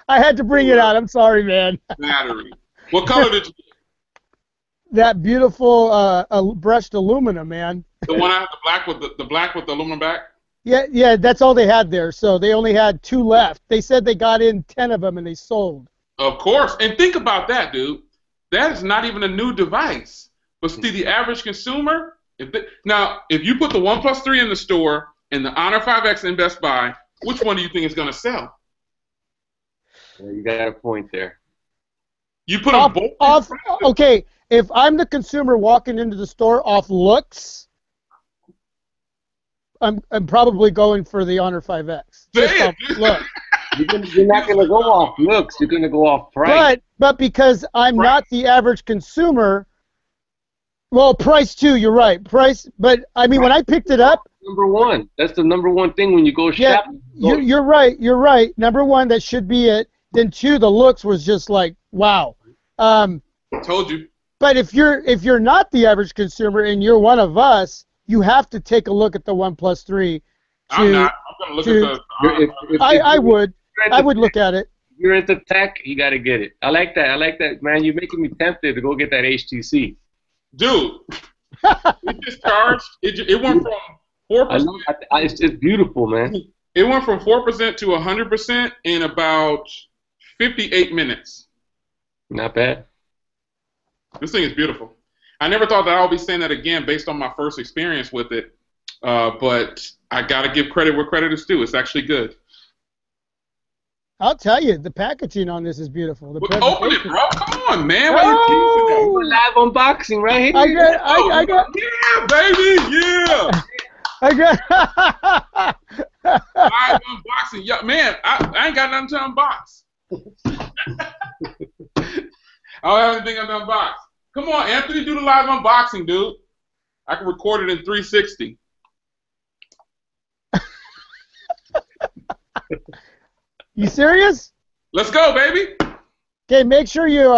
I had to bring it out. I'm sorry, man. Battery. What color did you get? That beautiful brushed aluminum, man. The one I have, the black with the aluminum back? Yeah, that's all they had there. So they only had 2 left. They said they got in 10 of them and they sold. Of course. And think about that, dude. That is not even a new device. But see, the average consumer, if you put the OnePlus 3 in the store and the Honor 5X in Best Buy, which one do you think is going to sell? Well, you got a point there. You put them both. Okay, if I'm the consumer walking into the store off looks, I'm probably going for the Honor 5X. Look. You're not going to go off looks. You're going to go off price. But because I'm not the average consumer, well, price too. You're right, price. But I mean, when I picked it up, number one. That's the number one thing when you go shopping. You're right. You're right. Number one, that should be it. Then 2, the looks was just like wow. Told you. But if you're not the average consumer and you're one of us, you have to take a look at the OnePlus 3. I'm not. I'm going to look at the. I would look at it. If you're into tech, you got to get it. I like that, man. You're making me tempted to go get that HTC. Dude, it just charged. It went from 4%. It's just beautiful, man. It went from 4% to 100% in about 58 minutes. Not bad. This thing is beautiful. I never thought that I would be saying that again based on my first experience with it, but I got to give credit where credit is due. It's actually good. I'll tell you, the packaging on this is beautiful. Open it, bro. Come on, man. Why you keeping that? Live unboxing right here. I got. Yeah, baby. Yeah. I got. Live unboxing. Yeah, man, I ain't got nothing to unbox. I don't have anything to unbox. Come on, Anthony, do the live unboxing, dude. I can record it in 360. You serious? Let's go, baby. Okay, make sure you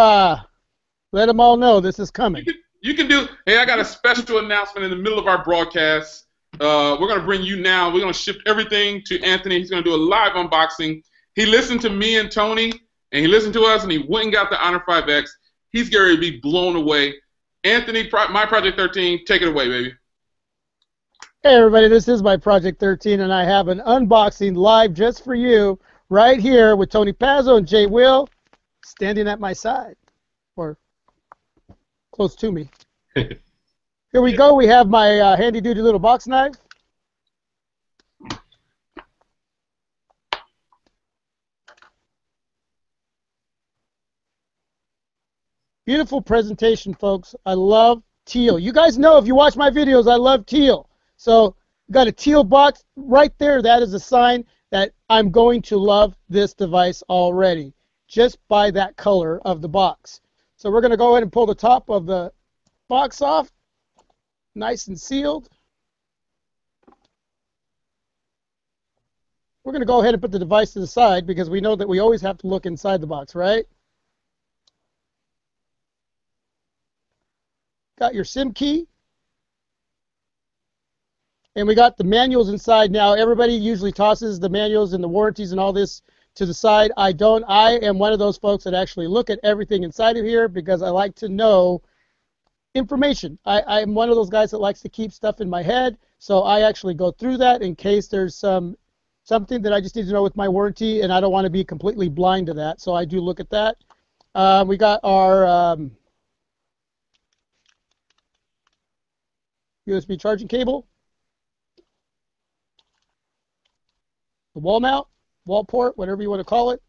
let them all know this is coming. You can do. Hey, I got a special announcement in the middle of our broadcast. We're going to bring you now. We're going to ship everything to Anthony. He's going to do a live unboxing. He listened to me and Tony, and he listened to us, and he went and got the Honor 5X. He's going to be blown away. Anthony, my Project 13, take it away, baby. Hey, everybody, this is my Project 13, and I have an unboxing live just for you right here with Tony Pazo and Jay Will standing at my side, or close to me. Here we go. We have my handy-duty little box knife. Beautiful presentation, folks. I love teal. You guys know, if you watch my videos, I love teal. So, got a teal box right there. That is a sign that I'm going to love this device already, just by that color of the box. So we're going to go ahead and pull the top of the box off, nice and sealed. We're going to go ahead and put the device to the side because we know that we always have to look inside the box, right? Got your SIM key. And we got the manuals inside now. Everybody usually tosses the manuals and the warranties and all this to the side. I don't. I am one of those folks that actually look at everything inside of here because I like to know information. I'm one of those guys that likes to keep stuff in my head, so I actually go through that in case there's something that I just need to know with my warranty, and I don't want to be completely blind to that, so I do look at that. We got our USB charging cable. The wall mount, wall port, whatever you want to call it.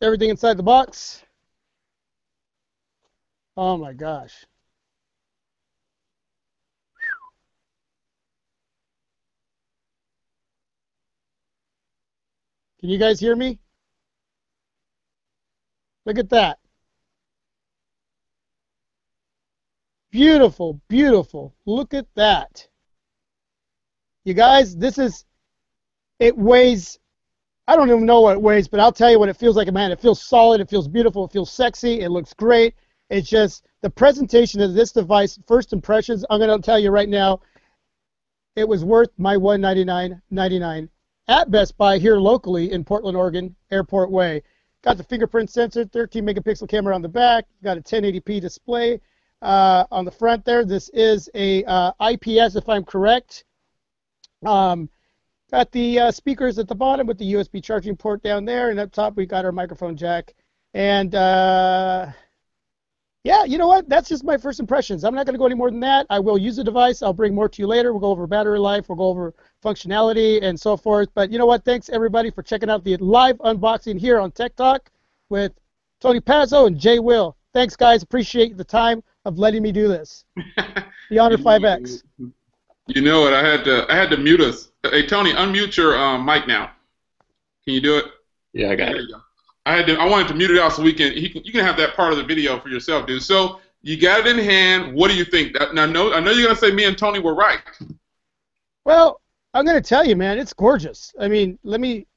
Everything inside the box. Oh my gosh. Can you guys hear me? Look at that. Beautiful, beautiful. Look at that. You guys, it weighs, I don't even know what it weighs, but I'll tell you what it feels like, man. It feels solid, it feels beautiful, it feels sexy, it looks great. It's just the presentation of this device, first impressions, I'm going to tell you right now, it was worth my $199.99 at Best Buy here locally in Portland, Oregon, Airport Way. Got the fingerprint sensor, 13 megapixel camera on the back. Got a 1080p display on the front there. This is a IPS, if I'm correct. Got the speakers at the bottom with the USB charging port down there, and up top we got our microphone jack. And yeah, you know what? That's just my first impressions. I'm not going to go any more than that. I will use the device. I'll bring more to you later. We'll go over battery life. We'll go over functionality and so forth. But you know what? Thanks, everybody, for checking out the live unboxing here on Tech Talk with Tony Pazo and Jay Will. Thanks, guys. Appreciate the time of letting me do this. The Honor 5X. You know what? I had to mute us. Hey, Tony, unmute your mic now. Can you do it? Yeah, I got it. I wanted to mute it out so you can have that part of the video for yourself, dude. So you got it in hand. What do you think? Now, I know you're gonna say me and Tony were right. Well, I'm gonna tell you, man, it's gorgeous. I mean, let me.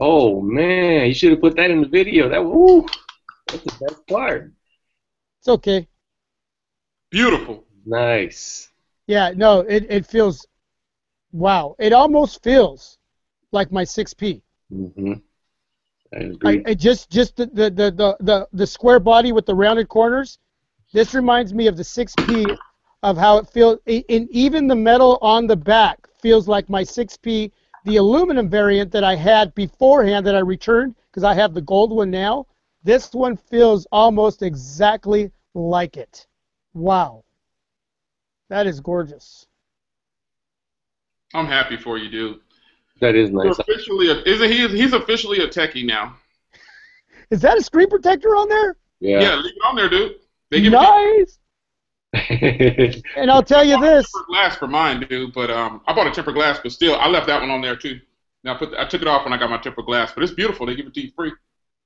Oh man, you should have put that in the video. That's the best part. It's okay. Beautiful. Nice. Yeah, no, it feels. Wow, it almost feels like my 6P. Mm-hmm. I agree. Just the square body with the rounded corners. This reminds me of the 6P, of how it feels. And even the metal on the back feels like my 6P, the aluminum variant that I had beforehand that I returned because I have the gold one now. This one feels almost exactly like it. Wow, that is gorgeous. I'm happy for you, dude. That is nice. He's officially a techie now. Is that a screen protector on there? Yeah, leave it on there, dude. They give nice. And I'll tell you this. Tempered glass for mine, dude. But I bought a tempered glass, but still, I left that one on there too. Now I took it off when I got my tempered glass, but it's beautiful. They give it to you free.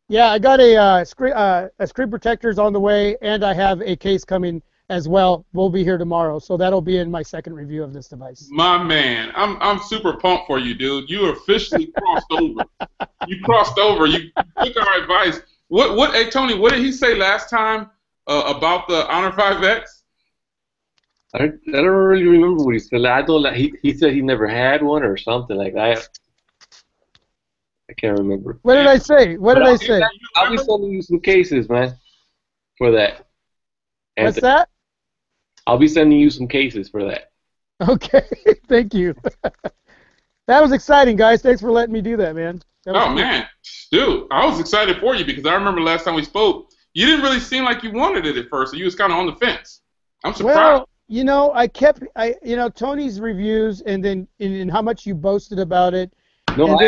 Yeah, I got a screen protector's on the way, and I have a case coming as well. We'll be here tomorrow, so that'll be in my second review of this device. My man, I'm super pumped for you, dude. You officially crossed over. You crossed over. You took our advice. Hey, Tony, what did he say last time about the Honor 5X? I don't really remember what he said. I thought he said he never had one or something like that. I can't remember. What did I say? What did I say? I'll be sending you some cases, man, for that. What's that? I'll be sending you some cases for that. Okay, thank you. That was exciting, guys. Thanks for letting me do that, man. Oh, man. Dude, I was excited for you because I remember last time we spoke, you didn't really seem like you wanted it at first. So you was kind of on the fence. I'm surprised. Well, you know, Tony's reviews and then in how much you boasted about it. No,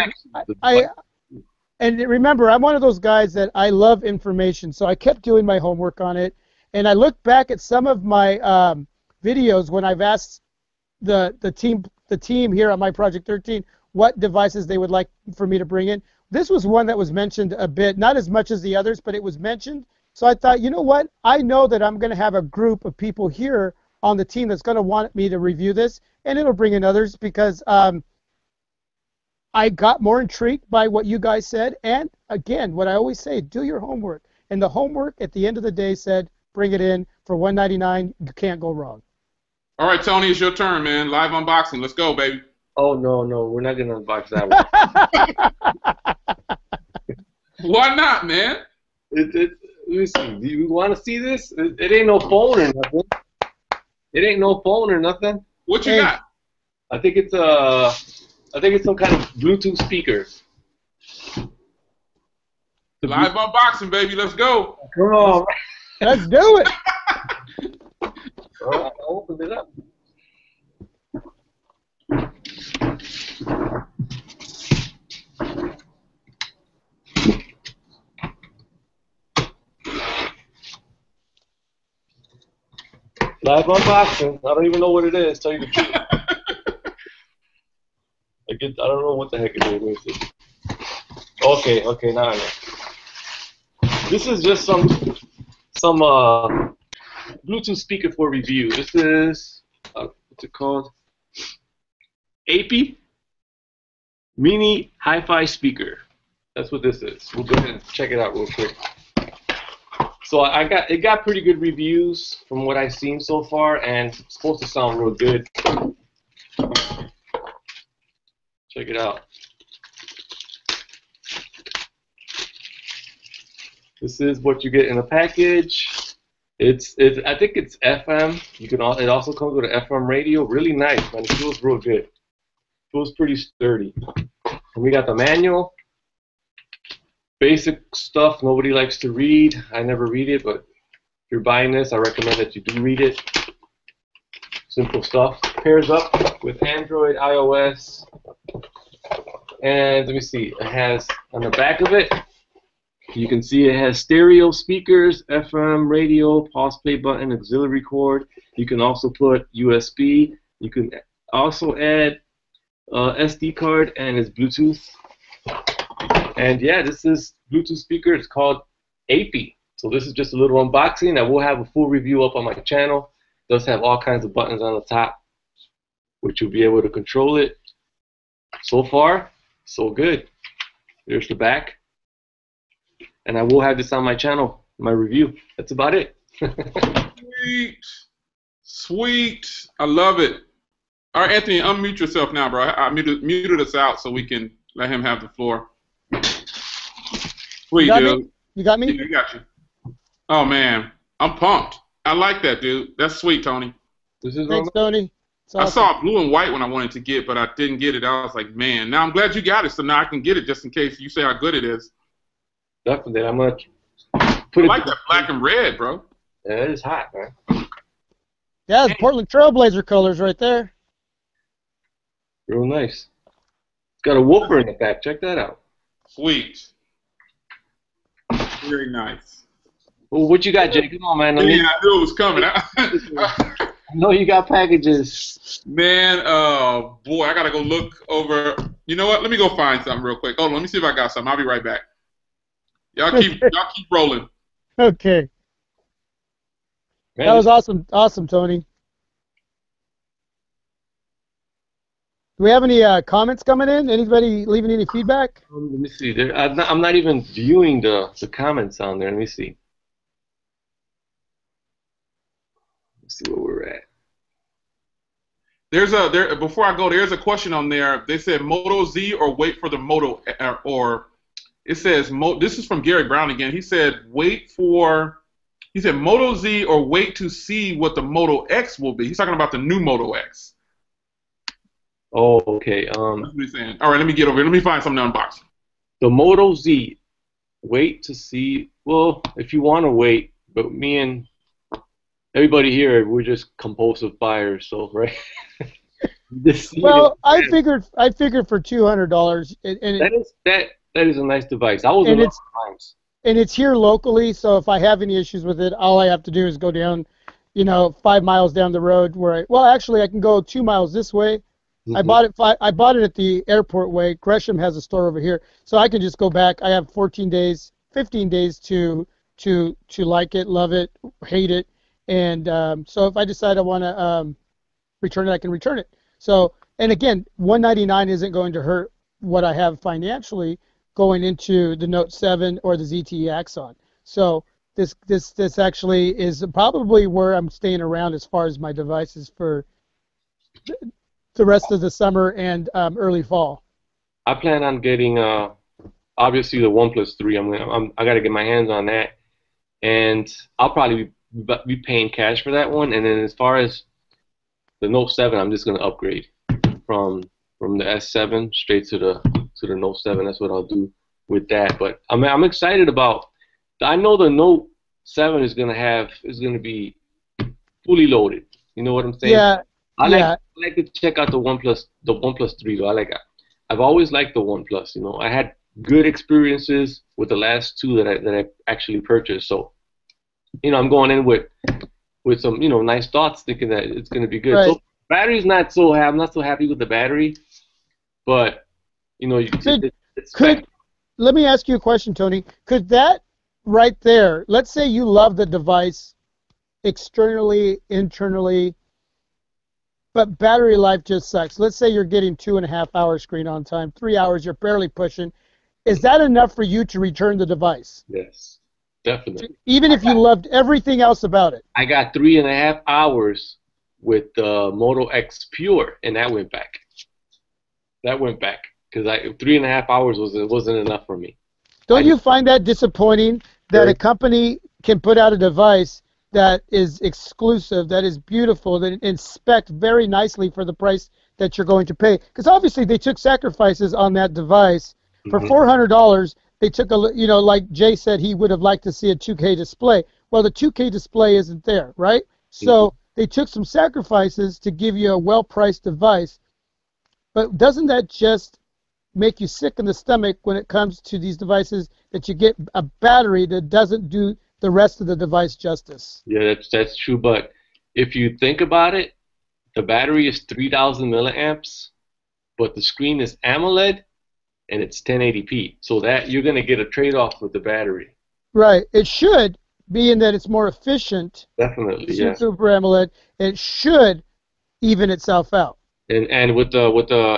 and remember, I'm one of those guys that I love information, so I kept doing my homework on it. And I looked back at some of my videos when I've asked the team here on my Project 13 what devices they would like for me to bring in. This was one that was mentioned a bit, not as much as the others, but it was mentioned. So I thought, you know what? I know that I'm going to have a group of people here on the team that's going to want me to review this, and it'll bring in others because I got more intrigued by what you guys said. And again, what I always say, do your homework. And the homework at the end of the day said, bring it in for $199. You can't go wrong. All right, Tony, it's your turn, man. Live unboxing. Let's go, baby. Oh, no, we're not going to unbox that one. Why not, man? Listen, do you want to see this? It ain't no phone or nothing. It ain't no phone or nothing. What you got? I think it's some kind of Bluetooth speaker. Live unboxing, baby. Let's go. Come on. Let's do it. All right, I'll open it up. Live unboxing. I don't even know what it is, tell you the truth. I don't know what the heck it is. Okay, now I know. This is just some Bluetooth speaker for review. This is what's it called? AP Mini Hi-Fi speaker. That's what this is. We'll go ahead and check it out real quick. So it got pretty good reviews from what I've seen so far, and it's supposed to sound real good. Check Check it out. This is what you get in a package. I think it's FM. It also comes with an FM radio. Really nice, man. It feels real good. It feels pretty sturdy. And we got the manual. Basic stuff nobody likes to read. I never read it, but if you're buying this, I recommend that you do read it. Simple stuff. Pairs up with Android, iOS, and let me see. It has on the back of it. You can see it has stereo speakers, FM, radio, pause play button, auxiliary cord. You can also put USB. You can also add SD card, and it's Bluetooth. And yeah, this is Bluetooth speaker. It's called AP. So this is just a little unboxing. I will have a full review up on my channel. It does have all kinds of buttons on the top, which you'll be able to control it. So far, so good. There's the back. And I will have this on my channel, my review. That's about it. Sweet. Sweet. I love it. All right, Anthony, unmute yourself now, bro. I muted us out so we can let him have the floor. Sweet, dude. Me? You got me? Yeah, I got you. Oh, man. I'm pumped. I like that, dude. That's sweet, Tony. Thanks, Tony. Awesome. I saw blue and white when I wanted to get, but I didn't get it. I was like, man, now I'm glad you got it, so now I can get it just in case you say how good it is. Definitely. I'm going to put it. I like that black and red, bro. Yeah, it is hot, man. Yeah, it's Portland Trailblazer colors right there. Real nice. It's got a woofer in the back. Check that out. Sweet. Very nice. Well, what you got, Jay? Come on, man. Yeah, I knew it was coming. I know you got packages. Man, boy, I got to go look over. You know what? Let me go find something real quick. Hold on, let me see if I got something. I'll be right back. Y'all keep rolling. Okay. Man, that was awesome, Tony. Do we have any comments coming in? Anybody leaving any feedback? Let me see. I'm not even viewing the comments on there. Let me see. Let's see where we're at. Before I go, there's a question on there. They said Moto Z or wait for the Moto or it says this is from Gary Brown again. He said Moto Z or wait to see what the Moto X will be. He's talking about the new Moto X. Oh, okay. That's what he's saying. All right, let me get over here. Let me find something to unbox. The Moto Z. Wait to see. Well, if you want to wait, but me and everybody here, we're just compulsive buyers, so right. Well, I figured for $200, that is a nice device. I was and it's here locally, so if I have any issues with it, all I have to do is go down, 5 miles down the road actually I can go 2 miles this way. Mm-hmm. I bought it at the airport way. Gresham has a store over here, so I can just go back. I have 15 days to like it, love it, hate it, and so if I decide I want to return it, I can return it. So, and again, $199 isn't going to hurt what I have financially going into the Note 7 or the ZTE Axon. So this actually is probably where I'm staying around as far as my devices for the rest of the summer and early fall. I plan on getting obviously the OnePlus 3. I got to get my hands on that, and I'll probably be paying cash for that one. And then as far as the Note 7, I'm just going to upgrade from the S7 straight to the Note 7. That's what I'll do with that. But I'm excited about. I know the Note 7 is going to be fully loaded. You know what I'm saying? Yeah. I like to check out the OnePlus 3 though. I've always liked the OnePlus. I had good experiences with the last two that I actually purchased. So, I'm going in with some nice thoughts, thinking that it's going to be good. Right. So battery's I'm not so happy with the battery, but let me ask you a question, Tony. Could that right there, let's say you love the device externally, internally, but battery life just sucks. Let's say you're getting 2.5 hours screen on time, 3 hours, you're barely pushing. Is that enough for you to return the device? Yes, definitely. Even if you loved everything else about it. I got 3.5 hours with the Moto X Pure, and that went back. that went back because 3.5 hours wasn't enough for me. Don't you find that disappointing that a company can put out a device that is exclusive, that is beautiful, that inspect very nicely for the price that you're going to pay? Because obviously they took sacrifices on that device. For $400, they took like Jay said, he would have liked to see a 2K display. Well, the 2K display isn't there, right? So they took some sacrifices to give you a well-priced device. But doesn't that just make you sick in the stomach when it comes to these devices that you get a battery that doesn't do the rest of the device justice? Yeah, that's true. But if you think about it, the battery is 3,000 milliamps, but the screen is AMOLED and it's 1080p. So that you're going to get a trade-off with the battery. Right. It should, being that it's more efficient. Definitely, yeah. Super AMOLED, it should even itself out. And with the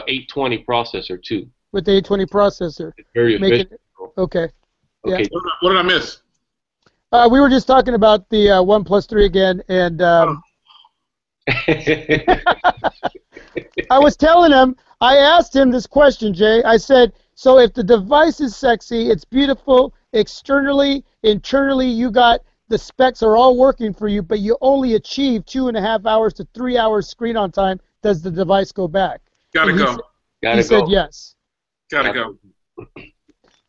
820 processor too. With the 820 processor. It's very efficient. Okay. Okay. Yeah. What did I miss? We were just talking about the OnePlus 3 again, and I was telling him, I asked him this question, Jay. I said, so if the device is sexy, it's beautiful, externally, internally, you got the specs are all working for you, but you only achieve 2.5 hours to 3 hours screen on time, does the device go back? Gotta go. He said yes. Gotta go.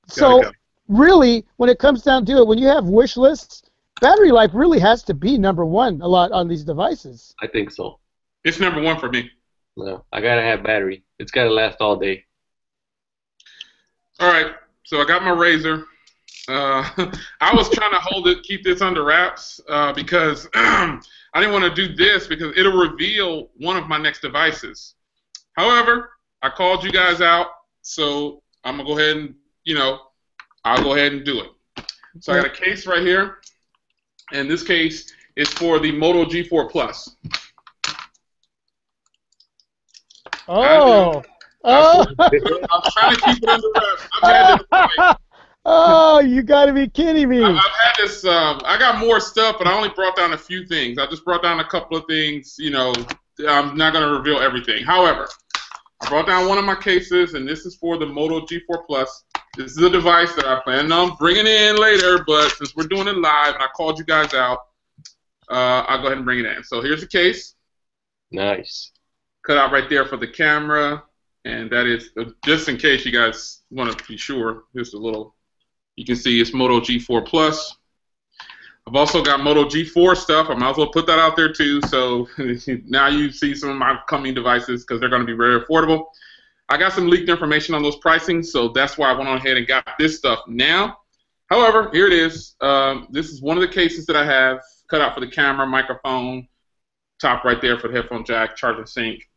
So really, when it comes down to it, when you have wish lists, battery life really has to be number one a lot on these devices. I think so. It's number one for me. No, I gotta have battery. It's gotta last all day. All right, so I got my Razer. I was trying to keep this under wraps because I didn't want to do this because it'll reveal one of my next devices. However, I called you guys out, so I'm gonna go ahead and I'll go ahead and do it. So I got a case right here, and this case is for the Moto G4 Plus. Oh. I'm trying to keep it under wraps. I've had this Oh, you got to be kidding me. I've had this, I got more stuff, but I only brought down a few things. I just brought down a couple of things, I'm not going to reveal everything. However, I brought down one of my cases, and this is for the Moto G4 Plus. This is a device that I plan on bringing in later, but since we're doing it live and I called you guys out, I'll go ahead and bring it in. So here's the case. Nice. Cut out right there for the camera, and that is, just in case you guys want to be sure, here's a little... You can see it's Moto G4 Plus. I've also got Moto G4 stuff. I might as well put that out there too. So now you see some of my coming devices because they're going to be very affordable. I got some leaked information on those pricings, so that's why I went on ahead and got this stuff now. However, here it is. This is one of the cases that I have cut out for the camera, microphone, top right there for the headphone jack, charging sync.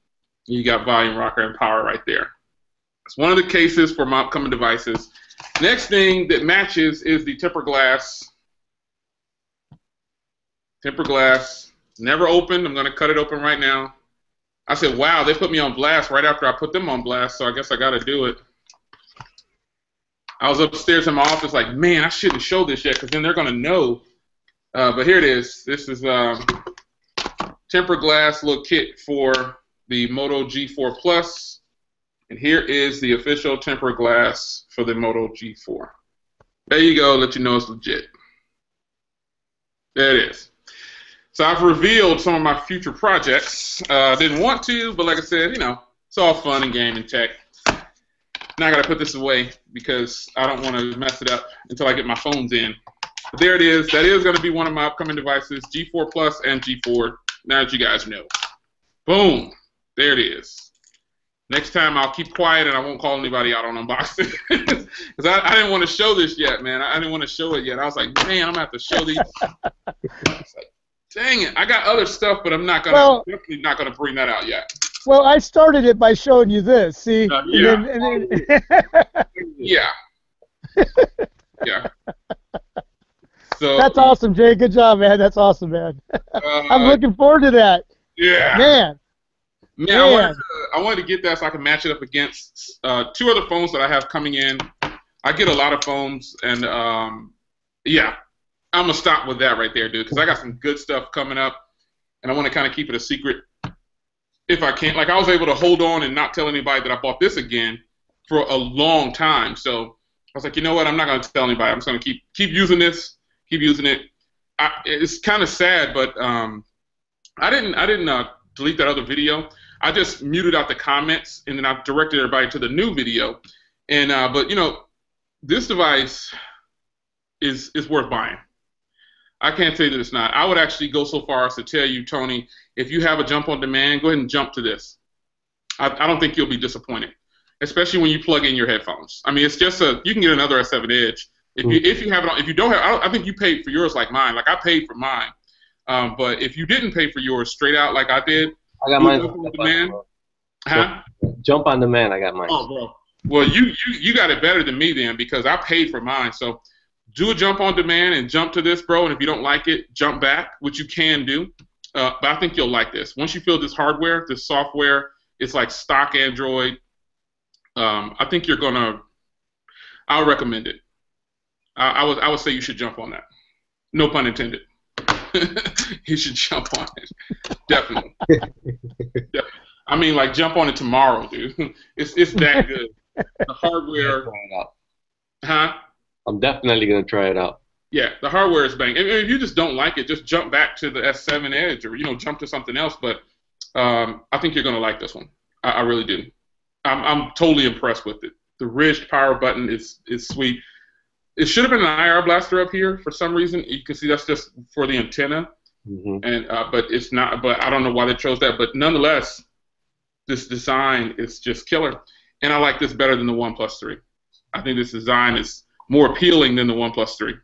You got volume rocker and power right there. It's one of the cases for my upcoming devices. Next thing that matches is the tempered glass. Tempered glass, never opened. I'm going to cut it open right now. I said, wow, they put me on blast right after I put them on blast, so I guess I got to do it. I was upstairs in my office like, man, I shouldn't show this yet because then they're going to know. But here it is. This is tempered glass little kit for the Moto G4 Plus. And here is the official tempered glass for the Moto G4. There you go, let you know it's legit. There it is. So I've revealed some of my future projects. Didn't want to, but like I said, it's all fun and game and tech. Now I got to put this away because I don't want to mess it up until I get my phones in. But there it is. That is going to be one of my upcoming devices, G4 Plus and G4, now that you guys know. Boom. There it is. Next time I'll keep quiet and I won't call anybody out on unboxing. Because I didn't want to show this yet, man. I didn't want to show it yet. I was like, man, I'm going to have to show these. It's like, dang it. I got other stuff, but I'm definitely not going to bring that out yet. Well, I started it by showing you this. See? Yeah. And then Yeah. Yeah. So, that's awesome, Jay. Good job, man. That's awesome, man. I'm looking forward to that. Yeah. Man, I wanted to get that so I can match it up against two other phones that I have coming in. I get a lot of phones, and yeah, I'm going to stop with that right there, dude, because I got some good stuff coming up, and I want to kind of keep it a secret. if I can. Like I was able to hold on and not tell anybody that I bought this again for a long time. So I was like, you know what? I'm not going to tell anybody. I'm just going to keep using this, keep using it. It's kind of sad, but I didn't delete that other video. I just muted out the comments and then I directed everybody to the new video. And but you know, this device is worth buying. I can't say that it's not. I would actually go so far as to tell you, Tony, if you have a jump on demand, go ahead and jump to this. I don't think you'll be disappointed, especially when you plug in your headphones. I mean, it's just you can get another S7 Edge if you have it on. If you don't have, I think you paid for yours like mine. Like I paid for mine, but if you didn't pay for yours straight out like I did, I got mine. Jump on demand. Huh? Jump on demand. I got mine. Oh, bro. Well, you got it better than me then because I paid for mine. So do a jump on demand and jump to this, bro. And if you don't like it, jump back, which you can do. But I think you'll like this. Once you feel this hardware, this software, it's like stock Android. I think you're gonna. I'll recommend it. I would say you should jump on that. No pun intended. You should jump on it. Definitely. Definitely. I mean, like jump on it tomorrow, dude. It's that good. The hardware. Huh? I'm definitely gonna try it out. Yeah, the hardware is bang. If you just don't like it, just jump back to the S7 Edge or jump to something else. But I think you're gonna like this one. I really do. I'm totally impressed with it. The ridged power button is sweet. It should have been an IR blaster up here for some reason. You can see that's just for the antenna, and but it's not. But I don't know why they chose that. But nonetheless, this design is just killer, and I like this better than the OnePlus 3. I think this design is more appealing than the OnePlus 3.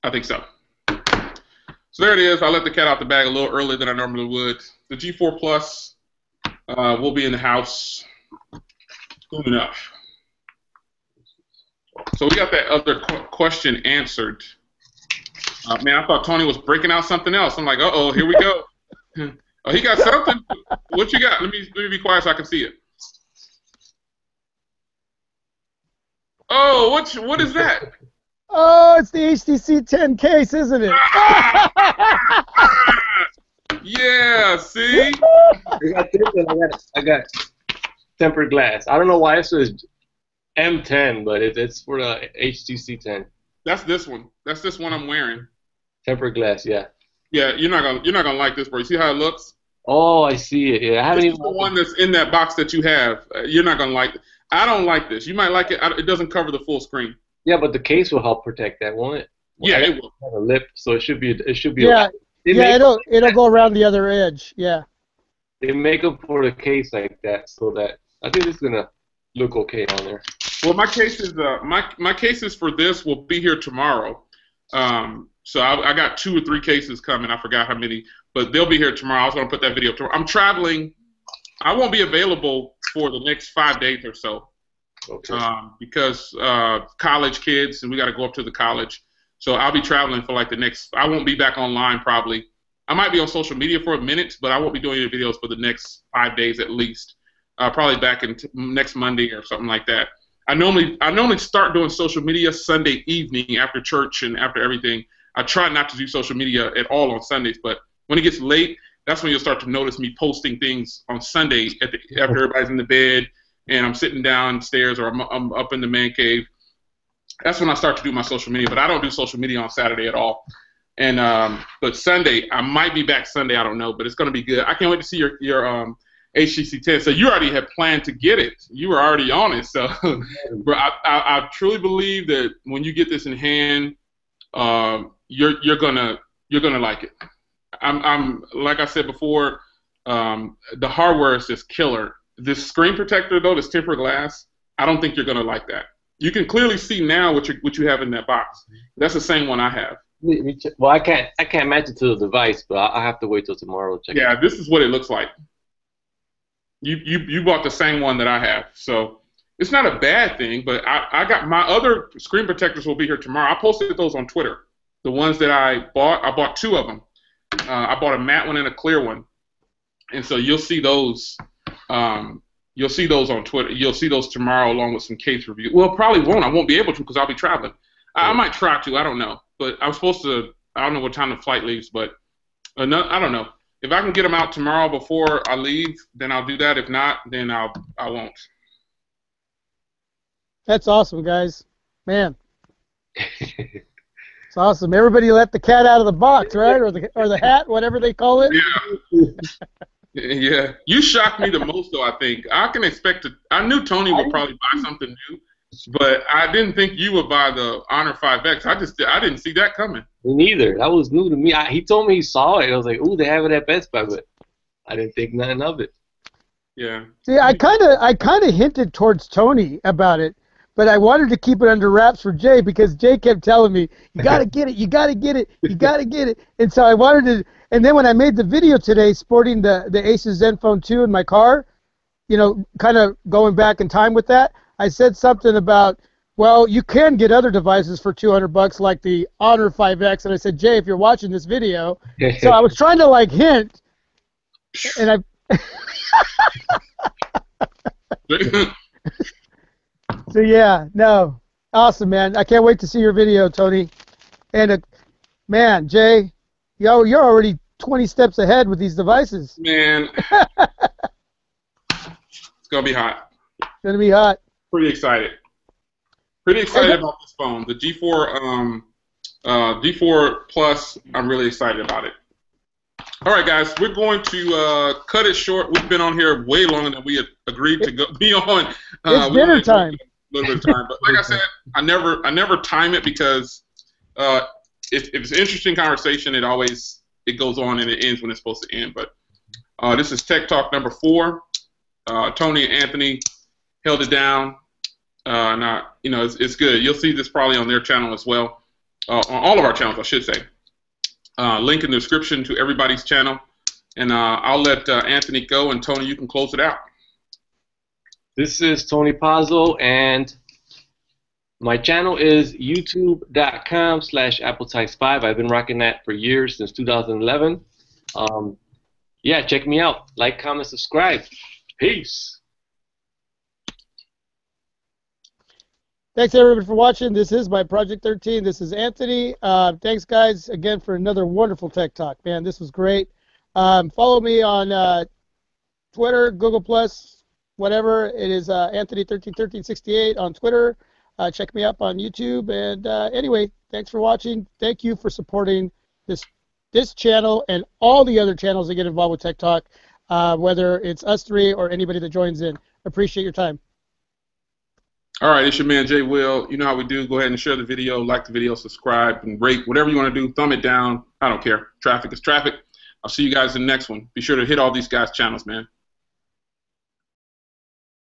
I think so. So there it is. I let the cat out the bag a little earlier than I normally would. The G4 Plus will be in the house soon enough. So we got that other question answered. Man, I thought Tony was breaking out something else. I'm like, uh-oh, here we go. Oh, he got something? What you got? Let me be quiet so I can see it. Oh, what is that? Oh, it's the HTC 10 case, isn't it? Yeah, see? I got tempered glass. I don't know why it says M10, but it's for the HTC 10. That's this one. That's this one I'm wearing. Tempered glass, yeah. Yeah, you're not gonna like this, bro. You see how it looks? Oh, I see it. Yeah, I haven't even. The one that's in that box that you have. You're not gonna like it. I don't like this. You might like it. It doesn't cover the full screen. Yeah, but the case will help protect that, won't it? Yeah, it will. Have a lip, so it should be. Yeah, it'll go around the other edge. Yeah. They make them for the case like that, so that I think it's gonna look okay on there. Well, my cases, my cases for this will be here tomorrow. So I got 2 or 3 cases coming. I forgot how many, but they'll be here tomorrow. I was gonna put that video up tomorrow. I'm traveling. I won't be available for the next 5 days or so. Okay. Because college kids, and we got to go up to the college. So I'll be traveling for like the next. I won't be back online probably. I might be on social media for a minute, but I won't be doing any videos for the next 5 days at least. Probably back in next Monday or something like that. I normally start doing social media Sunday evening after church and after everything. I try not to do social media at all on Sundays, but when it gets late, that's when you'll start to notice me posting things on Sunday after everybody's in the bed and I'm sitting downstairs or I'm up in the man cave. That's when I start to do my social media, but I don't do social media on Saturday at all. And but Sunday, I might be back Sunday. I don't know, but it's going to be good. I can't wait to see your HTC 10. So you already had planned to get it. You were already on it. So, bro, I truly believe that when you get this in hand, you're gonna like it. I'm like I said before, the hardware is just killer. This screen protector though, this tempered glass, I don't think you're gonna like that. You can clearly see now what you have in that box. That's the same one I have. Well, I can't match it to the device, but I have to wait till tomorrow to check. Yeah, this is what it looks like. You bought the same one that I have, so it's not a bad thing. But I got my other screen protectors will be here tomorrow. I posted those on Twitter. The ones that I bought 2 of them. I bought a matte one and a clear one, and so you'll see those. You'll see those on Twitter. You'll see those tomorrow along with some case reviews. Well, probably won't. I won't be able to because I'll be traveling. I might try to. I don't know. But I'm supposed to. I don't know what time the flight leaves, but I don't know. if I can get them out tomorrow before I leave, then I'll do that. If not, then I won't. That's awesome, guys. Man. It's awesome. Everybody let the cat out of the box, right? Or the hat, whatever they call it. Yeah. Yeah. You shocked me the most, though, I think. I knew Tony would probably buy something new, but I didn't think you would buy the Honor 5X. I didn't see that coming. Me neither. That was new to me. He told me he saw it. I was like, ooh, they have it at Best Buy, but I didn't think nothing of it. Yeah. See, I kind of hinted towards Tony about it, but I wanted to keep it under wraps for Jay because Jay kept telling me, you got to get it, you got to get it, you got to get it. And so I wanted to, and then when I made the video today sporting the Asus Zenfone 2 in my car, you know, kind of going back in time with that, I said something about, well, you can get other devices for $200 like the Honor 5X. And I said, Jay, if you're watching this video, so I was trying to like hint, and I. So yeah, no, awesome, man. I can't wait to see your video, Tony. And man, Jay, you're already 20 steps ahead with these devices. Man, it's gonna be hot. It's gonna be hot. Pretty excited. Pretty excited about this phone. The G4 Plus. I'm really excited about it. All right, guys, we're going to cut it short. We've been on here way longer than we had agreed to be on. It's dinner time. A little bit of time, but like I said, I never time it because if it's an interesting conversation, it goes on and it ends when it's supposed to end. But this is Tech Talk number 4. Tony and Anthony held it down. It's good. You'll see this probably on their channel as well, on all of our channels, I should say. Link in the description to everybody's channel, and I'll let Anthony go, and Tony, you can close it out. This is Tony Pazo, and my channel is youtube.com/appletice5. I've been rocking that for years, since 2011. Yeah, check me out. Like, comment, subscribe. Peace. Thanks, everybody, for watching. This is my Project 13. This is Anthony. Thanks, guys, again, for another wonderful Tech Talk. Man, this was great. Follow me on Twitter, Google+, whatever. It is Anthony131368 on Twitter. Check me up on YouTube. And anyway, thanks for watching. Thank you for supporting this channel and all the other channels that get involved with Tech Talk, whether it's us three or anybody that joins in. Appreciate your time. All right, it's your man, Jay Will. You know how we do. Go ahead and share the video, like the video, subscribe, and rate. Whatever you want to do, thumb it down. I don't care. Traffic is traffic. I'll see you guys in the next one. Be sure to hit all these guys' channels, man.